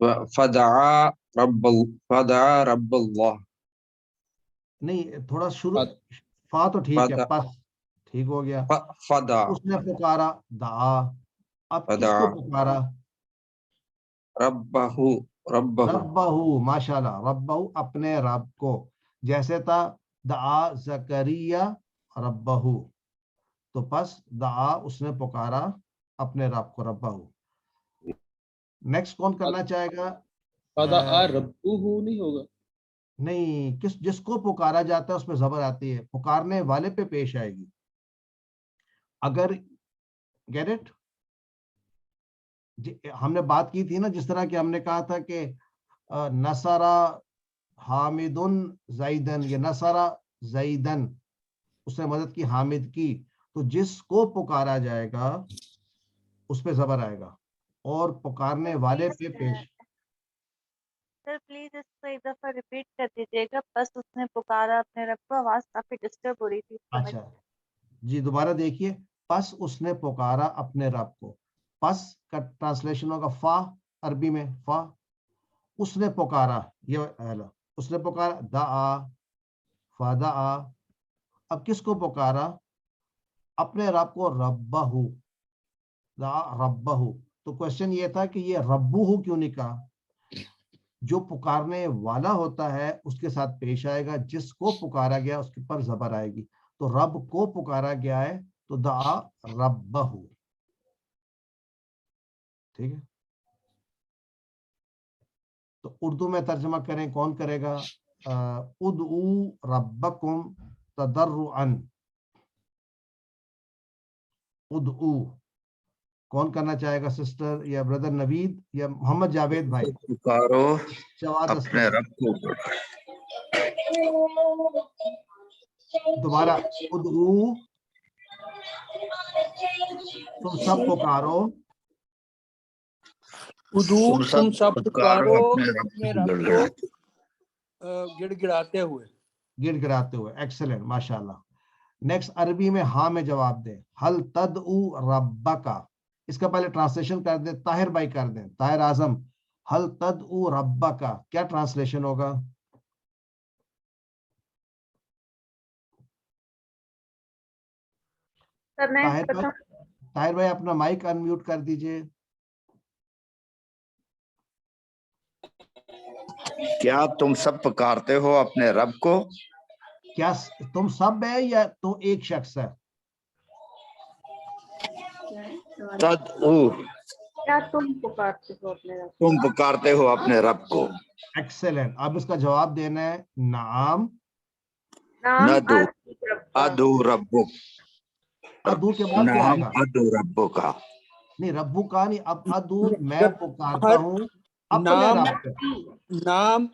فدعا رب اللہ. نہیں تھوڑا شروع فا تو ٹھیک ہے، پس ٹھیک ہو گیا. فدعا اس نے پکارا دعا. اب کس کو پکارا؟ ربہ. ربہو. ماشاءاللہ، ربہو اپنے رب کو. جیسے تھا دعا زکریا ربہو، تو پس دعا اس نے پکارا اپنے رب کو، ربہو. نیکسٹ کون کرنا چاہے گا؟ فدعا ربہ نہیں ہوگا. نہیں، جس کو پکارا جاتا ہے اس پہ زبر آتی ہے، پکارنے والے پہ پیش آئے گی. اگر گیٹ اٹ، ہم نے بات کی تھی نا، جس طرح کہ ہم نے کہا تھا کہ نصرہ حامدن زیدن، یہ نصرہ زیدن، اس نے مدد کی، حامد کی. تو جس کو پکارا جائے گا اس پہ زبر آئے گا، اور پکارنے والے پہ پیش. سر پلیز اس کو ایک دفعہ ریپیٹ کر دیجیے گا. بس اس نے پکارا اپنے رب کو، آواز کافی ڈسٹرب ہو رہی تھی. اچھا جی، دوبارہ دیکھیے. پس اس نے پکارا اپنے رب کو. پس کا ٹرانسلیشن ہوگا فا، عربی میں فا. اس نے پکارا، یہ اس نے پکارا دعا، فدعا. اب کس کو پکارا؟ اپنے رب کو، ربہو. دعا ربہو. تو کوشچن یہ تھا کہ یہ ربہو کیوں نہیں کہا؟ جو پکارنے والا ہوتا ہے اس کے ساتھ پیش آئے گا، جس کو پکارا گیا اس کے پر زبر آئے گی. تو رب کو پکارا گیا ہے تو دعا ربہو. ٹھیک ہے، تو اردو میں ترجمہ کریں، کون کرے گا؟ ادعو ربکم تضرعا. ادعو کون کرنا چاہے گا؟ سسٹر یا بردر نوید یا محمد جاوید بھائی؟ پکارو جواد اپنے اسلم. رب کو. دوبارہ ادعو، تم سب پکارو. ادعو تم سب پکارو اپنے اپنے رب رب کو کو گڑ گڑاتے ہوئے. گڑ گڑاتے ہوئے. ایکسلنٹ، ماشاءاللہ. نیکسٹ عربی میں ہاں میں جواب دیں. حل تدعو ربکا. اس کا پہلے ٹرانسلیشن کر دیں، طاہر بھائی کر دیں، طاہر اعظم. حل تدعو ربکا کیا ٹرانسلیشن ہوگا؟ طاہر بھائی اپنا مائک انمیوٹ کر دیجئے. کیا تم سب پکارتے ہو اپنے رب کو؟ کیا تم سب ہے یا تو ایک شخص ہے؟ تدعو، کیا تم پکارتے ہو اپنے رب؟ تم پکارتے ہو اپنے رب کو. ایکسلنٹ. اب اس کا جواب دینا ہے نعم. ندو ادو ربک. ادو کے بعد کیا آئے نام گا؟ ادو ربو کا. نہیں، ربو کا نہیں. اب ادو میں جب پکارتا ہوں اپنے نام رب کو. نام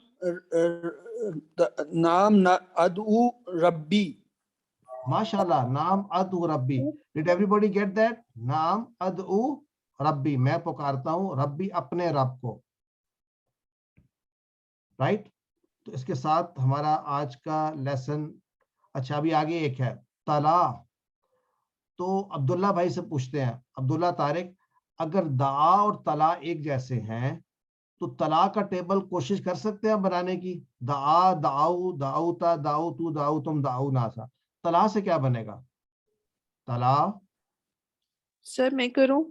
نام ادعو ربی. ماشاءاللہ. نام ادعو ربی. Did everybody get that? نام ادعو ربی، میں پکارتا ہوں ربی اپنے رب کو. رائٹ. تو اس کے ساتھ ہمارا آج کا لیسن. اچھا ابھی آگے ایک ہے طلا. تو عبداللہ بھائی سے پوچھتے ہیں، عبداللہ طارق، اگر دعا اور طلا ایک جیسے ہیں تو طلا کا ٹیبل کوشش کر سکتے ہیں بنانے کی؟ دعا دعاؤ، دعوتا دعوتو، دعوتم دعو ناسا. طلا سے کیا بنے گا؟ طلا. سر میں کروں؟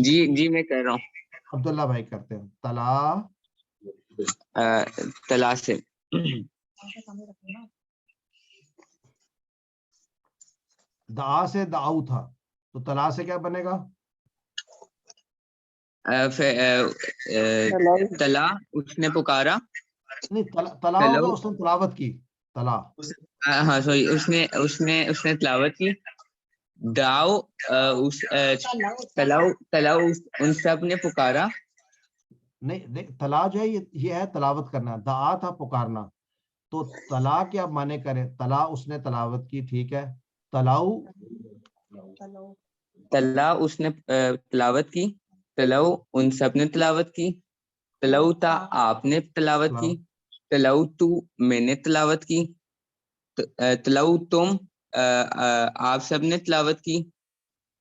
جی میں کہہ رہا ہوں. عبداللہ بھائی کرتے ہیں. طلا. طلا سے. دعا سے دعو تھا، تو طلا سے کیا بنے گا؟ طلا اس نے پکارا. نہیں، طلا ہوگا اس نے تلاوت کی. طلا. ہاں سوری، اس نے تلاوت کی. دعو تلاؤ ان سب نے پکارا. نہیں، طلا جو ہے یہ ہے تلاوت کرنا. دعا تھا پکارنا. تو طلا کیا معنی کریں؟ طلا اس نے تلاوت کی. ٹھیک ہے. طلاؤ. طلا اس نے تلاوت کی. تلاؤ ان سب نے تلاوت کی. تلاؤ تا آپ نے تلاوت کی. تلاؤ تو میں نے تلاوت کی. تلاؤ تم آپ سب نے تلاوت کی.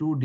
2D,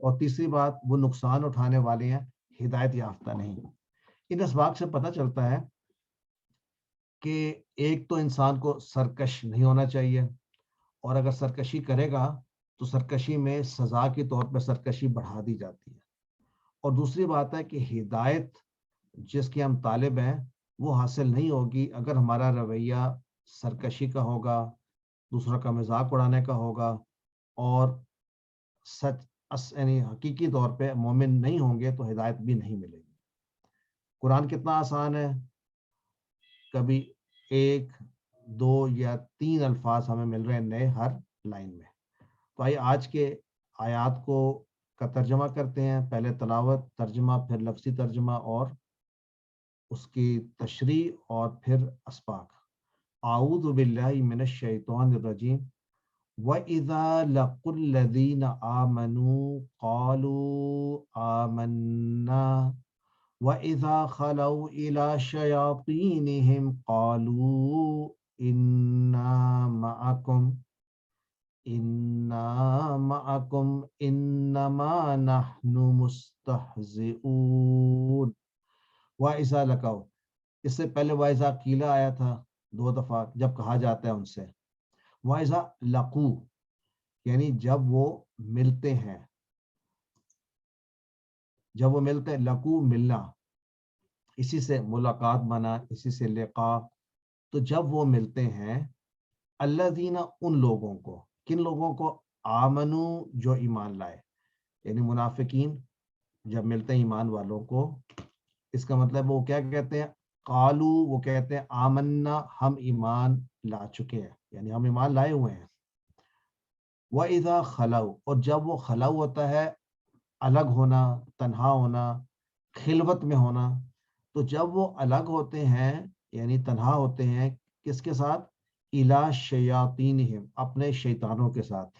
اور تیسری بات وہ نقصان اٹھانے والے ہیں ہدایت یافتہ نہیں. ان اسباق سے پتہ چلتا ہے کہ ایک تو انسان کو سرکش نہیں ہونا چاہیے، اور اگر سرکشی کرے گا تو سرکشی میں سزا کے طور پہ سرکشی بڑھا دی جاتی ہے. اور دوسری بات ہے کہ ہدایت جس کی ہم طالب ہیں وہ حاصل نہیں ہوگی اگر ہمارا رویہ سرکشی کا ہوگا، دوسروں کا مذاق اڑانے کا ہوگا، اور یعنی حقیقی طور پہ مومن نہیں ہوں گے تو ہدایت بھی نہیں ملے گی. قرآن کتنا آسان ہے، کبھی 1 2 یا 3 الفاظ ہمیں مل رہے ہیں نئے ہر لائن میں. تو آئیے آج کے آیات کا ترجمہ کرتے ہیں. پہلے تلاوت، ترجمہ، پھر لفظی ترجمہ اور اس کی تشریح، اور پھر اسباق. اعوذ باللہ من الشیطان الرجیم. وَإِذَا لَقُوا الَّذِينَ آمَنُوا قَالُوا آمَنَّا وَإِذَا خَلَوْا إِلَى شَيَاطِينِهِمْ قَالُوا إِنَّا مَعَكُمْ إِنَّمَا نَحْنُ مُسْتَهْزِئُونَ. وَإِذَا لَقَوْا، اس سے پہلے وَإِذَا قِيلَ آیا تھا 2 دفعہ جب کہا جاتا ہے ان سے. وَإِذَا لَقُوا یعنی جب وہ ملتے ہیں، جب وہ ملتے ہیں، لقو ملنا، اسی سے ملاقات بنا، اسی سے لقاء. تو جب وہ ملتے ہیں، الذین ان لوگوں کو، کن لوگوں کو؟ آمنو جو ایمان لائے، یعنی منافقین جب ملتے ہیں ایمان والوں کو، اس کا مطلب وہ کیا کہتے ہیں؟ قالو، وہ کہتے ہیں آمنا، ہم ایمان لا چکے ہیں، یعنی ہم ایمان لائے ہوئے ہیں. وَإِذَا خَلَوْا، اور جب وہ خلو ہوتا ہے، الگ ہونا، تنہا ہونا، خلوت میں ہونا. تو جب وہ الگ ہوتے ہیں یعنی تنہا ہوتے ہیں، کس کے ساتھ؟ اِلَى شَيَاطِينِهِمْ، اپنے شیطانوں کے ساتھ.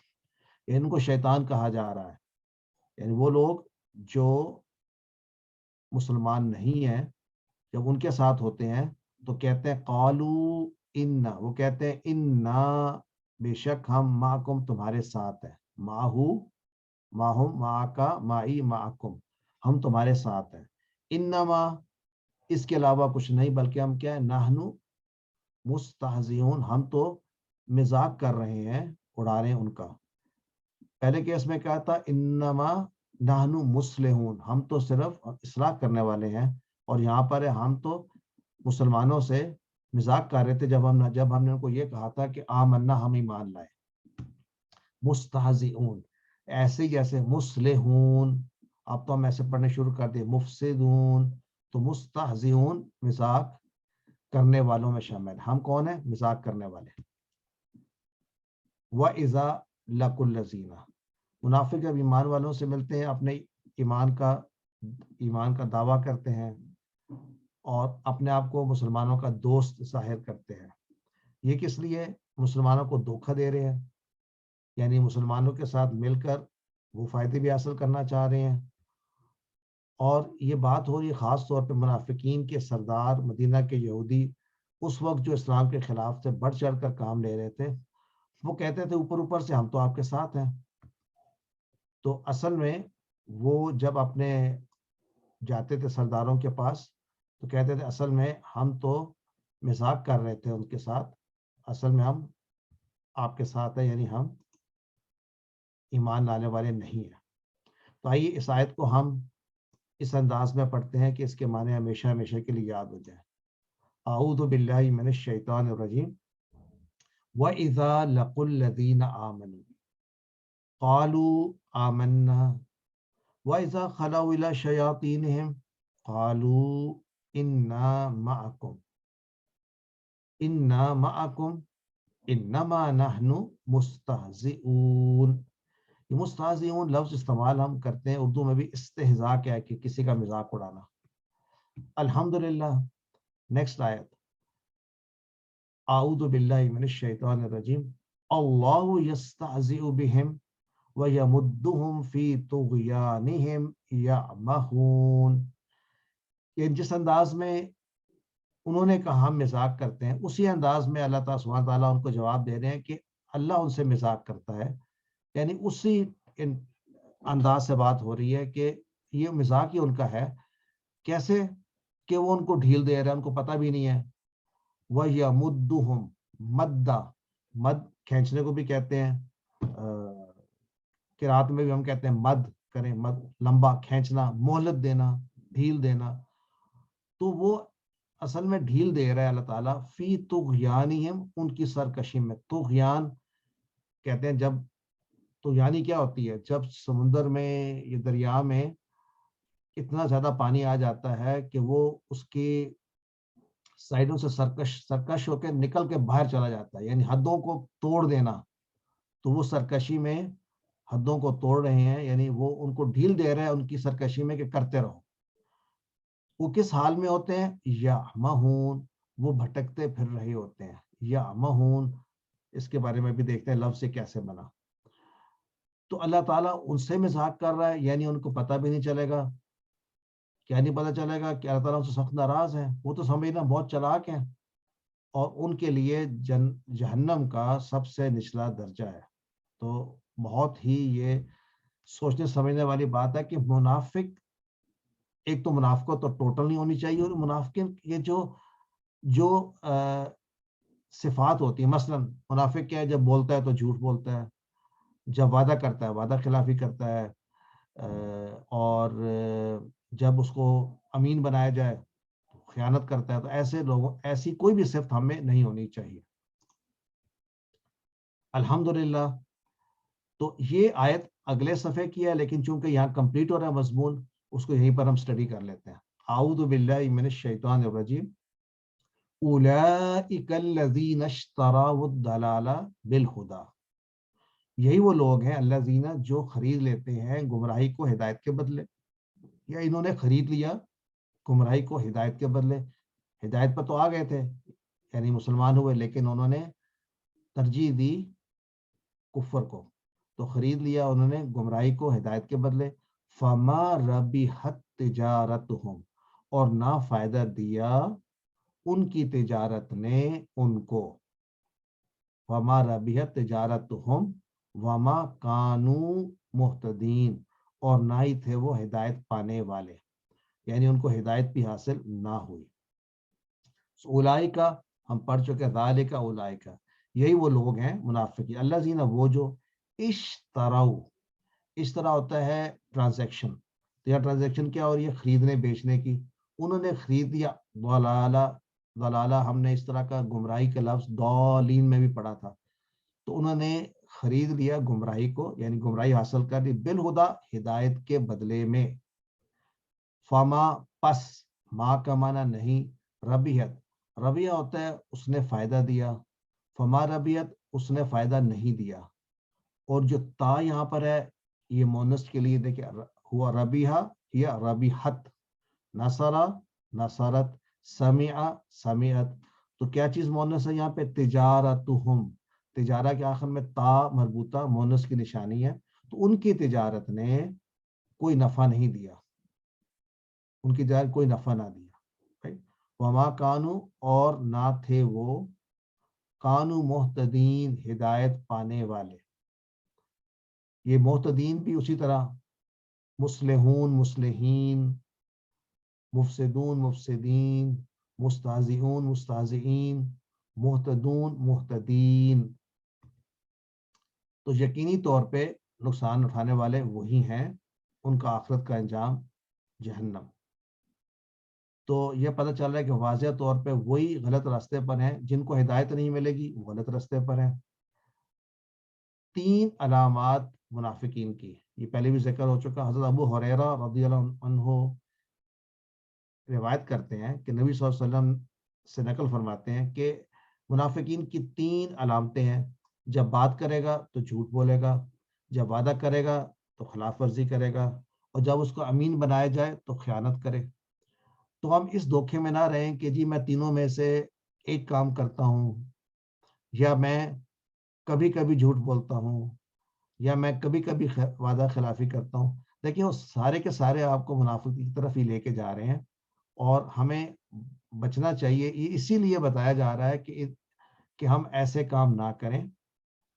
یعنی ان کو شیطان کہا جا رہا ہے، یعنی وہ لوگ جو مسلمان نہیں ہیں جب ان کے ساتھ ہوتے ہیں تو کہتے ہیں قالو انا، وہ کہتے ہیں انا، بے شک ہم، معکم، تمہارے ساتھ ہیں. ماہو، ماہم، معاکا، معی، معکم، ہم تمہارے ساتھ ہیں. انما، اس کے علاوہ کچھ نہیں، بلکہ ہم کیا ہے؟ نحنو مستہزئون، ہم تو مذاق کر رہے ہیں، اڑا رہے ہیں ان کا. پہلے کیس میں کہا تھا انما نحنو مصلحون، ہم تو صرف اصلاح کرنے والے ہیں. اور یہاں پر ہے ہم تو مسلمانوں سے مذاق کر رہے تھے جب ہم نے ان کو یہ کہا تھا کہ آمنا، ہم ایمان لائے. مستہزئون ایسے ہی جیسے مصلحون، اب تو ہم ایسے پڑھنے شروع کر دیں، مفسدون. تو مستہزئون مذاق کرنے والوں میں شامل. ہم کون ہیں؟ مذاق کرنے والے. وَإِذَا لَقُوا الَّذِينَ، منافق جب ایمان والوں سے ملتے ہیں، اپنے ایمان کا دعویٰ کرتے ہیں اور اپنے آپ کو مسلمانوں کا دوست ظاہر کرتے ہیں. یہ کس لیے؟ مسلمانوں کو دھوکہ دے رہے ہیں، یعنی مسلمانوں کے ساتھ مل کر وہ فائدے بھی حاصل کرنا چاہ رہے ہیں. اور یہ بات ہو رہی ہے خاص طور پہ منافقین کے سردار مدینہ کے یہودی، اس وقت جو اسلام کے خلاف سے بڑھ چڑھ کر کام لے رہے تھے. وہ کہتے تھے اوپر سے ہم تو آپ کے ساتھ ہیں. تو اصل میں وہ جب اپنے جاتے تھے سرداروں کے پاس تو کہتے تھے اصل میں ہم تو مذاق کر رہے تھے ان کے ساتھ، اصل میں ہم آپ کے ساتھ ہیں، یعنی ہم ایمان لانے والے نہیں ہیں. تو آئیے اس آیت کو ہم اس انداز میں پڑھتے ہیں کہ اس کے معنی ہمیشہ ہمیشہ کے لیے یاد ہو جائے. اعوذ باللہ من الشیطان الرجیم. وَإِذَا لَقُوا الَّذِينَ آمَنُوا قَالُوا آمَنَّا وَإِذَا خَلَوْا إِلَى شَيَاطِينِهِمْ قَالُوا إِنَّا مَعَكُمْ إِنَّمَا نَحْنُ مُسْتَهْزِئُونَ. یہ مستہزئون لفظ استعمال ہم کرتے ہیں اردو میں بھی استہزاء کیا ہے کہ کسی کا مذاق اڑانا. الحمدللہ. نیکسٹ آیت. اعوذ باللہ من الشیطان الرجیم. اللہ یستہزئ بہم ویمدہم فی طغیانہم یعمہون. کہ جس انداز میں انہوں نے کہا ہم مذاق کرتے ہیں، اسی انداز میں اللہ تعالیٰ سبحانہ تعالیٰ ان کو جواب دے رہے ہیں کہ اللہ ان سے مذاق کرتا ہے، یعنی اسی انداز سے بات ہو رہی ہے کہ یہ مزاق ہی ان کا ہے، کیسے کہ وہ ان کو ڈھیل دے رہے ہیں، ان کو پتہ بھی نہیں ہے. وَيَمُدُّهُمْ مَدَّ، مد کھینچنے کو بھی کہتے ہیں، قرات میں بھی ہم کہتے ہیں مد کریں، مد لمبا کھینچنا، مہلت دینا، ڈھیل دینا. تو وہ اصل میں ڈھیل دے رہا ہے اللہ تعالیٰ فی طغیانہم، ان کی سرکشی میں. طغیان کہتے ہیں جب، طغیانی کیا ہوتی ہے؟ جب سمندر میں یا دریا میں اتنا زیادہ پانی آ جاتا ہے کہ وہ اس کی سائڈوں سے سرکش ہو کے نکل کے باہر چلا جاتا ہے، یعنی حدوں کو توڑ دینا. تو وہ سرکشی میں حدوں کو توڑ رہے ہیں، یعنی وہ ان کو ڈھیل دے رہے ہیں ان کی سرکشی میں کہ کرتے رہو. وہ کس حال میں ہوتے ہیں؟ یعمہون، وہ بھٹکتے پھر رہے ہوتے ہیں. یعمہون، اس کے بارے میں بھی دیکھتے ہیں لفظ سے کیسے بنا. تو اللہ تعالیٰ ان سے مذاق کر رہا ہے، یعنی ان کو پتہ بھی نہیں چلے گا. کیا نہیں پتہ چلے گا کہ اللہ تعالیٰ ان سے سخت ناراض ہے. وہ تو سمجھنا بہت چلاک ہیں، اور ان کے لیے جہنم کا سب سے نچلا درجہ ہے. تو بہت ہی یہ سوچنے سمجھنے والی بات ہے کہ منافق، ایک تو منافقت تو ٹوٹل نہیں ہونی چاہیے، اور منافق یہ جو صفات ہوتی ہیں، مثلا منافق کیا ہے؟ جب بولتا ہے تو جھوٹ بولتا ہے، جب وعدہ کرتا ہے وعدہ خلافی کرتا ہے، اور جب اس کو امین بنایا جائے تو خیانت کرتا ہے. تو ایسے لوگوں، ایسی کوئی بھی صفت ہمیں نہیں ہونی چاہیے. الحمدللہ. تو یہ آیت اگلے صفحے کی ہے، لیکن چونکہ یہاں کمپلیٹ ہو رہا ہے مضمون، اس کو یہیں پر ہم سٹڈی کر لیتے ہیں. اعوذ باللہ من الشیطان الرجیم. اولئک الذین اشتروا الضلالہ بالہدی، یہی وہ لوگ ہیں الذین جو خرید لیتے ہیں گمراہی کو ہدایت کے بدلے، یا انہوں نے خرید لیا گمراہی کو ہدایت کے بدلے. ہدایت پر تو آ گئے تھے، یعنی مسلمان ہوئے، لیکن انہوں نے ترجیح دی کفر کو، تو خرید لیا انہوں نے گمراہی کو ہدایت کے بدلے. فما ربحت تجارتہم، اور نہ فائدہ دیا ان کی تجارت نے ان کو. فما ربحت تجارتہم وما کانوا مہتدین، اور نہ ہی تھے وہ ہدایت پانے والے، یعنی ان کو ہدایت بھی حاصل نہ ہوئی. اولئک ہم پڑھ چکے، ذالک اولئک، یہی وہ لوگ ہیں منافقین. الذین، وہ جو اشتروا، اشترا ہوتا ہے ٹرانزیکشن. تو یہ ٹرانزیکشن کیا ہو رہی ہے؟ خریدنے بیچنے کی. انہوں نے خرید لیا ضلالہ. ضلالہ ہم نے اس طرح کا گمراہی کا لفظ ضالین میں بھی پڑھا تھا. تو انہوں نے خرید لیا گمراہی کو، یعنی گمراہی حاصل کر لی، بالہدیٰ، ہدایت کے بدلے میں. فما، پس، ما کا معنی نہیں، ربیحت، ربیہ ہوتا ہے اس نے فائدہ دیا. فما ربیحت، اس نے فائدہ نہیں دیا. اور جو تا یہاں پر ہے یہ مونس کے لیے، دیکھیں ہوا ربیحہ یا ربیحت، نصرہ نصرت، سمع سمعت. تو کیا چیز مونس ہے یہاں پہ؟ تجارتہم. تجارہ کے آخر میں تا مربوطہ مونس کی نشانی ہے. تو ان کی تجارت نے کوئی نفع نہیں دیا، ان کی تجارت کوئی نفع نہ دیا. وما کانوا، اور نہ تھے وہ، کانوا مہتدین، ہدایت پانے والے. یہ محتدین بھی اسی طرح مصلحون مصلحین، مفسدون مفسدین، مستہزئون مستہزئین، محتدون محتدین. تو یقینی طور پہ نقصان اٹھانے والے وہی ہیں، ان کا آخرت کا انجام جہنم. تو یہ پتہ چل رہا ہے کہ واضح طور پہ وہی غلط راستے پر ہیں، جن کو ہدایت نہیں ملے گی وہ غلط راستے پر ہیں. 3 علامات منافقین کی، یہ پہلے بھی ذکر ہو چکا. حضرت ابو ہریرہ رضی اللہ عنہ روایت کرتے ہیں کہ نبی صلی اللہ علیہ وسلم سے نقل فرماتے ہیں کہ منافقین کی 3 علامتیں ہیں. جب بات کرے گا تو جھوٹ بولے گا، جب وعدہ کرے گا تو خلاف ورزی کرے گا، اور جب اس کو امین بنایا جائے تو خیانت کرے. تو ہم اس دھوکے میں نہ رہیں کہ جی میں تینوں میں سے ایک کام کرتا ہوں، یا میں کبھی کبھی جھوٹ بولتا ہوں، یا میں کبھی کبھی وعدہ خلافی کرتا ہوں. لیکن وہ سارے کے سارے آپ کو منافقت کی طرف ہی لے کے جا رہے ہیں، اور ہمیں بچنا چاہیے. یہ اسی لیے بتایا جا رہا ہے کہ ہم ایسے کام نہ کریں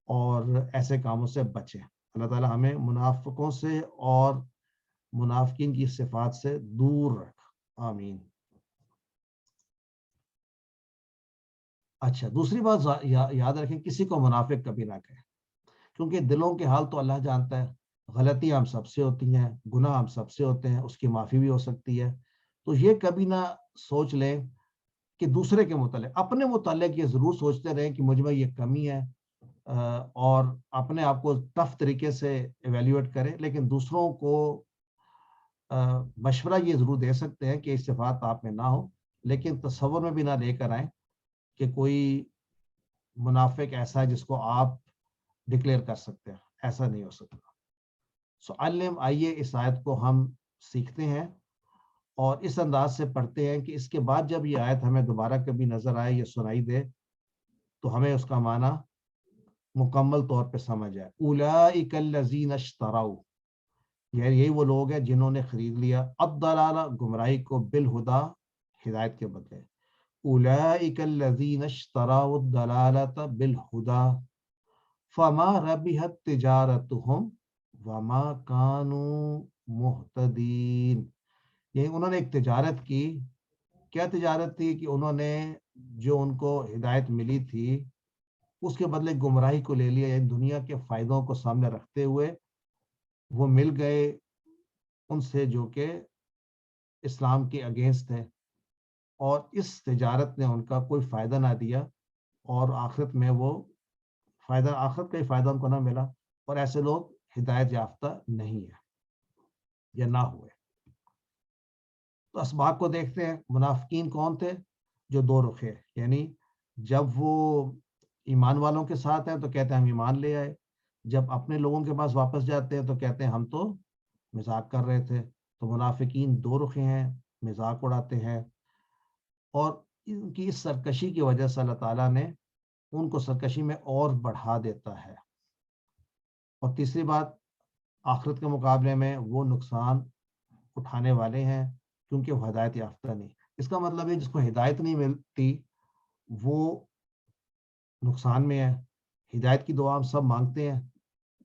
اور ایسے کاموں سے بچیں. اللہ تعالیٰ ہمیں منافقوں سے اور منافقین کی صفات سے دور رکھ، آمین۔ اچھا، دوسری بات یاد رکھیں، کسی کو منافق کبھی نہ کہیں، کیونکہ دلوں کے حال تو اللہ جانتا ہے۔ غلطیاں ہم سب سے ہوتی ہیں، گناہ ہم سب سے ہوتے ہیں، اس کی معافی بھی ہو سکتی ہے۔ تو یہ کبھی نہ سوچ لیں کہ دوسرے کے متعلق، اپنے متعلق یہ ضرور سوچتے رہیں کہ مجھ میں یہ کمی ہے، اور اپنے آپ کو ٹف طریقے سے ایویلیویٹ کریں، لیکن دوسروں کو مشورہ یہ ضرور دے سکتے ہیں کہ اس صفات آپ میں نہ ہو، لیکن تصور میں بھی نہ لے کر آئیں کہ کوئی منافق ایسا ہے جس کو آپ ڈکلیئر کر سکتے ہیں، ایسا نہیں ہو سکتا۔ سو علم، آئیے اس آیت کو ہم سیکھتے ہیں اور اس انداز سے پڑھتے ہیں کہ اس کے بعد جب یہ آیت ہمیں دوبارہ کبھی نظر آئے یا سنائی دے تو ہمیں اس کا معنی مکمل طور پہ سمجھ آئے۔ اولئک الذین اشتروا، یہی وہ لوگ ہیں جنہوں نے خرید لیا الضلالہ، گمراہی کو، بالہدا، ہدایت کے بدلے۔ اولئک الذین اشتروا الضلالۃ بالہدا فما ربحت تجارتہم وما کانوا مہتدین۔ یعنی انہوں نے ایک تجارت کی، کیا تجارت تھی؟ کہ انہوں نے جو ان کو ہدایت ملی تھی اس کے بدلے گمراہی کو لے لیا، یعنی دنیا کے فائدوں کو سامنے رکھتے ہوئے وہ مل گئے ان سے جو کہ اسلام کے اگینسٹ ہے، اور اس تجارت نے ان کا کوئی فائدہ نہ دیا، اور آخرت میں وہ فائدہ، آخرت کا ہی فائدہ ان کو نہ ملا، اور ایسے لوگ ہدایت یافتہ نہیں ہے یا نہ ہوئے۔ تو اسباق کو دیکھتے ہیں۔ منافقین کون تھے؟ جو دو رخے، یعنی جب وہ ایمان والوں کے ساتھ ہیں تو کہتے ہیں ہم ایمان لے آئے، جب اپنے لوگوں کے پاس واپس جاتے ہیں تو کہتے ہیں ہم تو مذاق کر رہے تھے۔ تو منافقین دو رخے ہیں، مذاق اڑاتے ہیں، اور ان کی اس سرکشی کی وجہ سے اللہ تعالیٰ نے ان کو سرکشی میں اور بڑھا دیتا ہے۔ اور تیسری بات، آخرت کے مقابلے میں وہ نقصان اٹھانے والے ہیں کیونکہ وہ ہدایت یافتہ نہیں۔ اس کا مطلب ہے جس کو ہدایت نہیں ملتی وہ نقصان میں ہے۔ ہدایت کی دعا ہم سب مانگتے ہیں،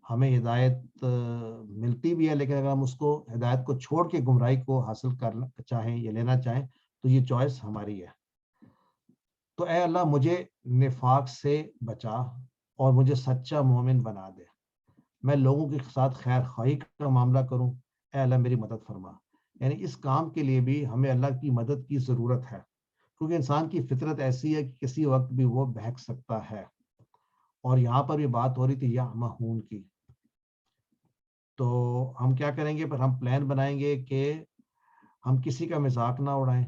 ہمیں ہدایت ملتی بھی ہے، لیکن اگر ہم اس کو، ہدایت کو چھوڑ کے گمراہی کو حاصل کرنا چاہیں یا لینا چاہیں تو یہ چوائس ہماری ہے۔ تو اے اللہ مجھے نفاق سے بچا اور مجھے سچا مومن بنا دے، میں لوگوں کے ساتھ خیر خواہی کا معاملہ کروں، اے اللہ میری مدد فرما۔ یعنی اس کام کے لیے بھی ہمیں اللہ کی مدد کی ضرورت ہے، کیونکہ انسان کی فطرت ایسی ہے کہ کسی وقت بھی وہ بہک سکتا ہے، اور یہاں پر بھی بات ہو رہی تھی یعمہون کی۔ تو ہم کیا کریں گے؟ پر ہم پلان بنائیں گے کہ ہم کسی کا مذاق نہ اڑائیں،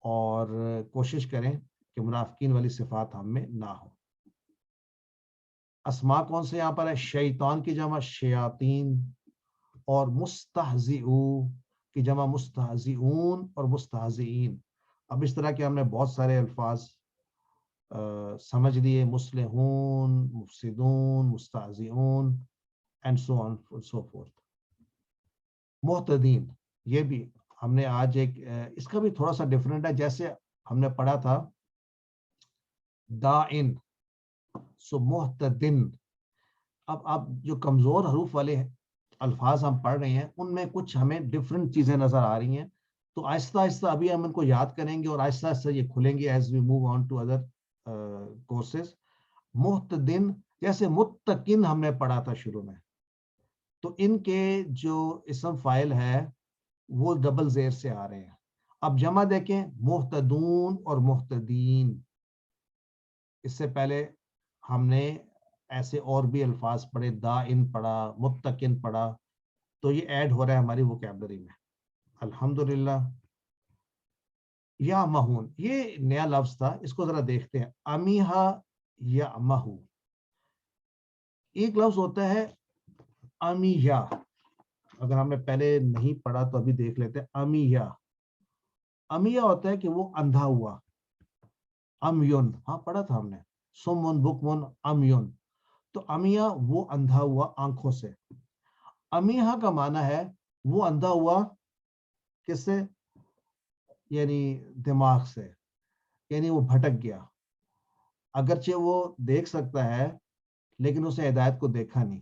اور کوشش کریں کہ منافقین والی صفات ہم میں نہ ہو۔ اسماء کون سے یہاں پر ہے؟ شیطان کی جمع شیاطین، اور مستہزئو کی جمع مستہزئون اور مستہزئین۔ اب اس طرح کے ہم نے بہت سارے الفاظ سمجھ لیے، مصلحون، مفسدون، مستہزئون and so on so forth. محتدین، یہ بھی ہم نے آج ایک، اس کا بھی تھوڑا سا ڈیفرنٹ ہے، جیسے ہم نے پڑھا تھا دائن، سو محتدن۔ اب جو کمزور حروف والے الفاظ ہم پڑھ رہے ہیں ان میں کچھ ہمیں ڈفرینٹ چیزیں نظر آ رہی ہیں، تو آہستہ آہستہ ابھی ہم ان کو یاد کریں گے اور آہستہ آہستہ یہ کھلیں گے as we move on to other courses. محتدن، جیسے متقن ہم نے پڑھا تھا شروع میں، تو ان کے جو اسم فاعل ہے وہ ڈبل زیر سے آ رہے ہیں۔ اب جمع دیکھیں، محتدون اور محتدین۔ اس سے پہلے ہم نے ایسے اور بھی الفاظ پڑھے، دائن پڑھا، متقن پڑھا، تو یہ ایڈ ہو رہا ہے ہماری ووکیبلری میں، الحمدللہ۔ یا مہون، یہ نیا لفظ تھا، اس کو ذرا دیکھتے ہیں۔ امیہا یا مہو، ایک لفظ ہوتا ہے امیہ، اگر ہم نے پہلے نہیں پڑھا تو ابھی دیکھ لیتے ہیں۔ امیہ، امیہ ہوتا ہے کہ وہ اندھا ہوا، امیون، ہاں پڑھا تھا ہم نے، سمن بکمن امیون، تو امیہ وہ اندھا ہوا آنکھوں سے۔ امیہ کا معنی ہے وہ اندھا ہوا کس سے؟ یعنی دماغ سے، یعنی وہ بھٹک گیا، اگرچہ وہ دیکھ سکتا ہے لیکن اسے ہدایت کو دیکھا نہیں،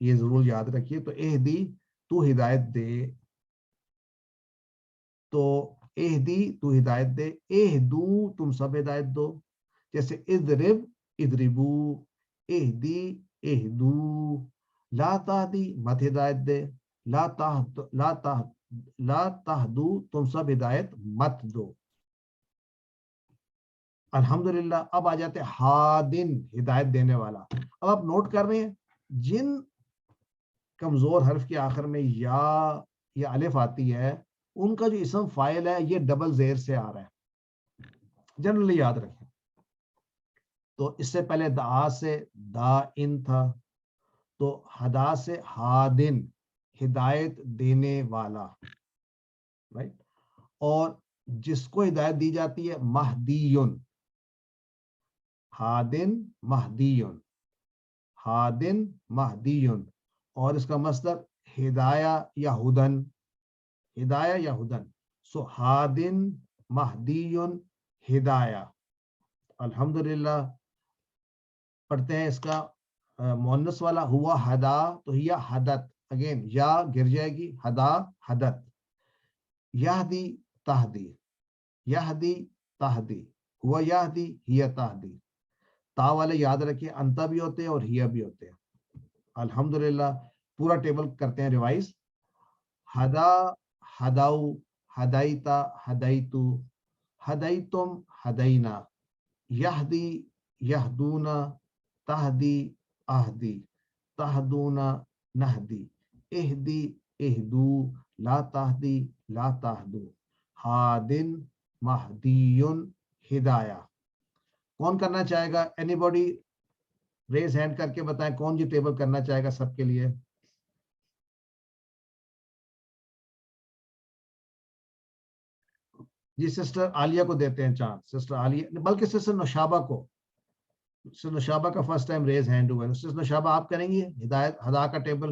یہ ضرور یاد رکھیے. تو اہدی تو ہدایت دے, تو اہدی تو ہدایت دے, اہدو تم سب ہدایت دو. جیسے اضرب اضربو, اہدی اہدو, لا تہدی مت ہدایت دے, لا تہدو تم سب ہدایت مت دو. الحمدللہ. اب آ جاتے ہادن, ہدایت دینے والا. اب آپ نوٹ کر رہے ہیں جن کمزور حرف کے آخر میں یا الف آتی ہے ان کا جو اسم فاعل ہے یہ ڈبل زیر سے آ رہا ہے, جنرلی یاد رکھیں. تو اس سے پہلے دعا سے دا ان تھا, تو ہدا سے ہادن, ہدایت دینے والا, رائٹ. اور جس کو ہدایت دی جاتی ہے مہدیون, ہادن مہدیون, ہادن مہدیون. اور اس کا مصدر ہدایہ یا ہدن, ہدایہ یا ہدن. سو ہادن مہدیون ہدایہ. الحمدللہ. پڑھتے ہیں اس کا مؤنث والا ہوا ہدا, تو ہیا حدت, اگین یا گر جائے گی, ہدا حدت. یہدی تہدی, یہدی تہدی, ہوا یہدی ہیا تہدی. تا والے یاد رکھیں انتا بھی ہوتے ہیں اور ہیا بھی ہوتے ہیں. الحمدللہ. پورا ٹیبل کرتے ہیں ریوائز. ہدا ہداؤ, ہدایتا ہدایتو, ہدایتم ہدینا, یہدی یہدونا, تہدی اہدی, تہدونا نہدی, اہدی اہدو, لا تہدی لا تہدو, ہادن مہدیون ہدایہ. کون کرنا چاہے گا؟ اینی باڈی ریز ہینڈ کر کے بتائیں کون جی ٹیبل کرنا چاہے گا سب کے لیے. جی سسٹر عالیہ کو دیتے ہیں چانس, سسٹر عالیہ, بلکہ سسٹر نوشابہ کو. سسٹر نوشابہ کا فرسٹ ٹائم ریز ہینڈ ہوا ہے. سسٹر نوشابہ آپ کریں گی ہدایت ہدا کا ٹیبل؟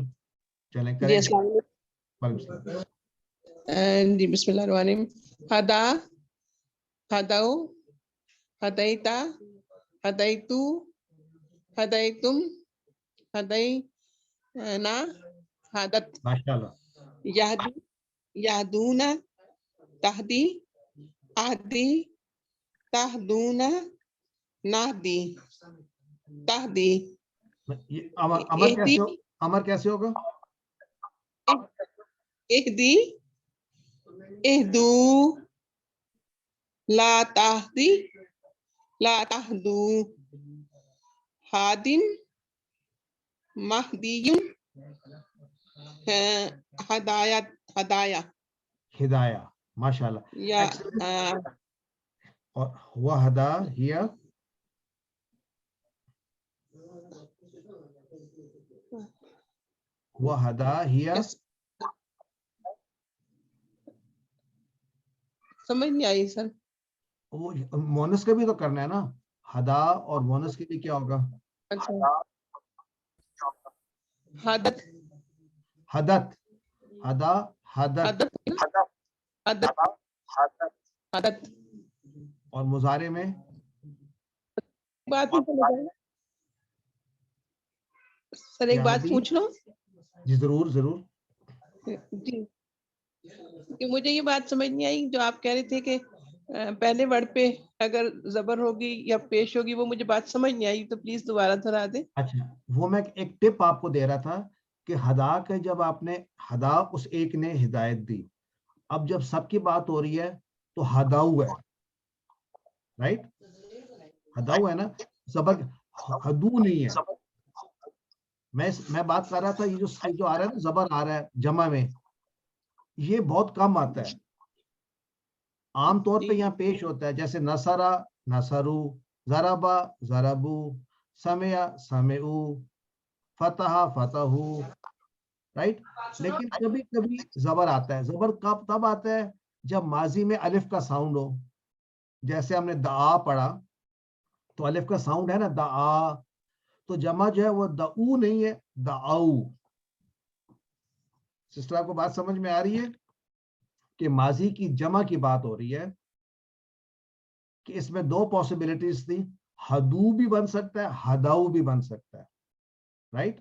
چلیں کریں. جی بسم اللہ الرحمن الرحیم. ہدا ہداؤ ہدیتا ہدیتو ہدیتم ہدینا ہدت. ماشاءاللہ. یہدی یہدونا تہدی اہدی تہدونا نہدی تہدی. امر کیسے ہوگا؟ اہدی اہدو, لا تہدی لا تہدو, ہادن مہدیون ہدایت ہدایہ. ہدایہ. ماشاءاللہ. یا اور ہوا ہدا ہیا ہوا ہدا ہیا. سمجھ نہیں آئی سر. وہ مونس کا بھی تو کرنا ہے نا, ہدا اور مونس کے لیے کیا ہوگا؟ حدت حدت, ہدا حدت. حدت. اور مضارع میں بات سر ایک بات پوچھ لو. جی ضرور ضرور. جی کہ مجھے یہ بات سمجھ نہیں آئی جو آپ کہہ رہے تھے کہ پہلے ورڈ پہ اگر زبر ہوگی یا پیش ہوگی, وہ مجھے بات سمجھ نہیں آئی, تو پلیز دوبارہ دہرا دیں. اچھا, وہ میں ایک ٹپ آپ کو دے رہا تھا کہ ہدا کے جب آپ نے ہدا اس ایک نے ہدایت دی, اب جب سب کی بات ہو رہی ہے تو ہداؤ ہے, رائٹ. ہداؤ ہے نا, زبر ہدو نہیں ہے. میں بات کر رہا تھا یہ جو آ رہا ہے نا زبر آ رہا ہے جمع میں, یہ بہت کم آتا ہے. عام طور پہ یہاں پیش ہوتا ہے جیسے نصرا نصرو, ضربا ضربو, سمع سمعو, فتح فتحو, رائٹ. لیکن کبھی کبھی زبر آتا ہے. زبر کب تب آتا ہے جب ماضی میں الف کا ساؤنڈ ہو. جیسے ہم نے دعا پڑھا تو الف کا ساؤنڈ ہے نا دعا, تو جمع جو ہے وہ دعو نہیں ہے, دعاؤ. سسٹر آپ کو بات سمجھ میں آ رہی ہے کہ ماضی کی جمع کی بات ہو رہی ہے کہ اس میں دو پاسبلٹیز تھی, ہدو بھی بن سکتا ہے ہداؤ بھی بن سکتا ہے, رائٹ.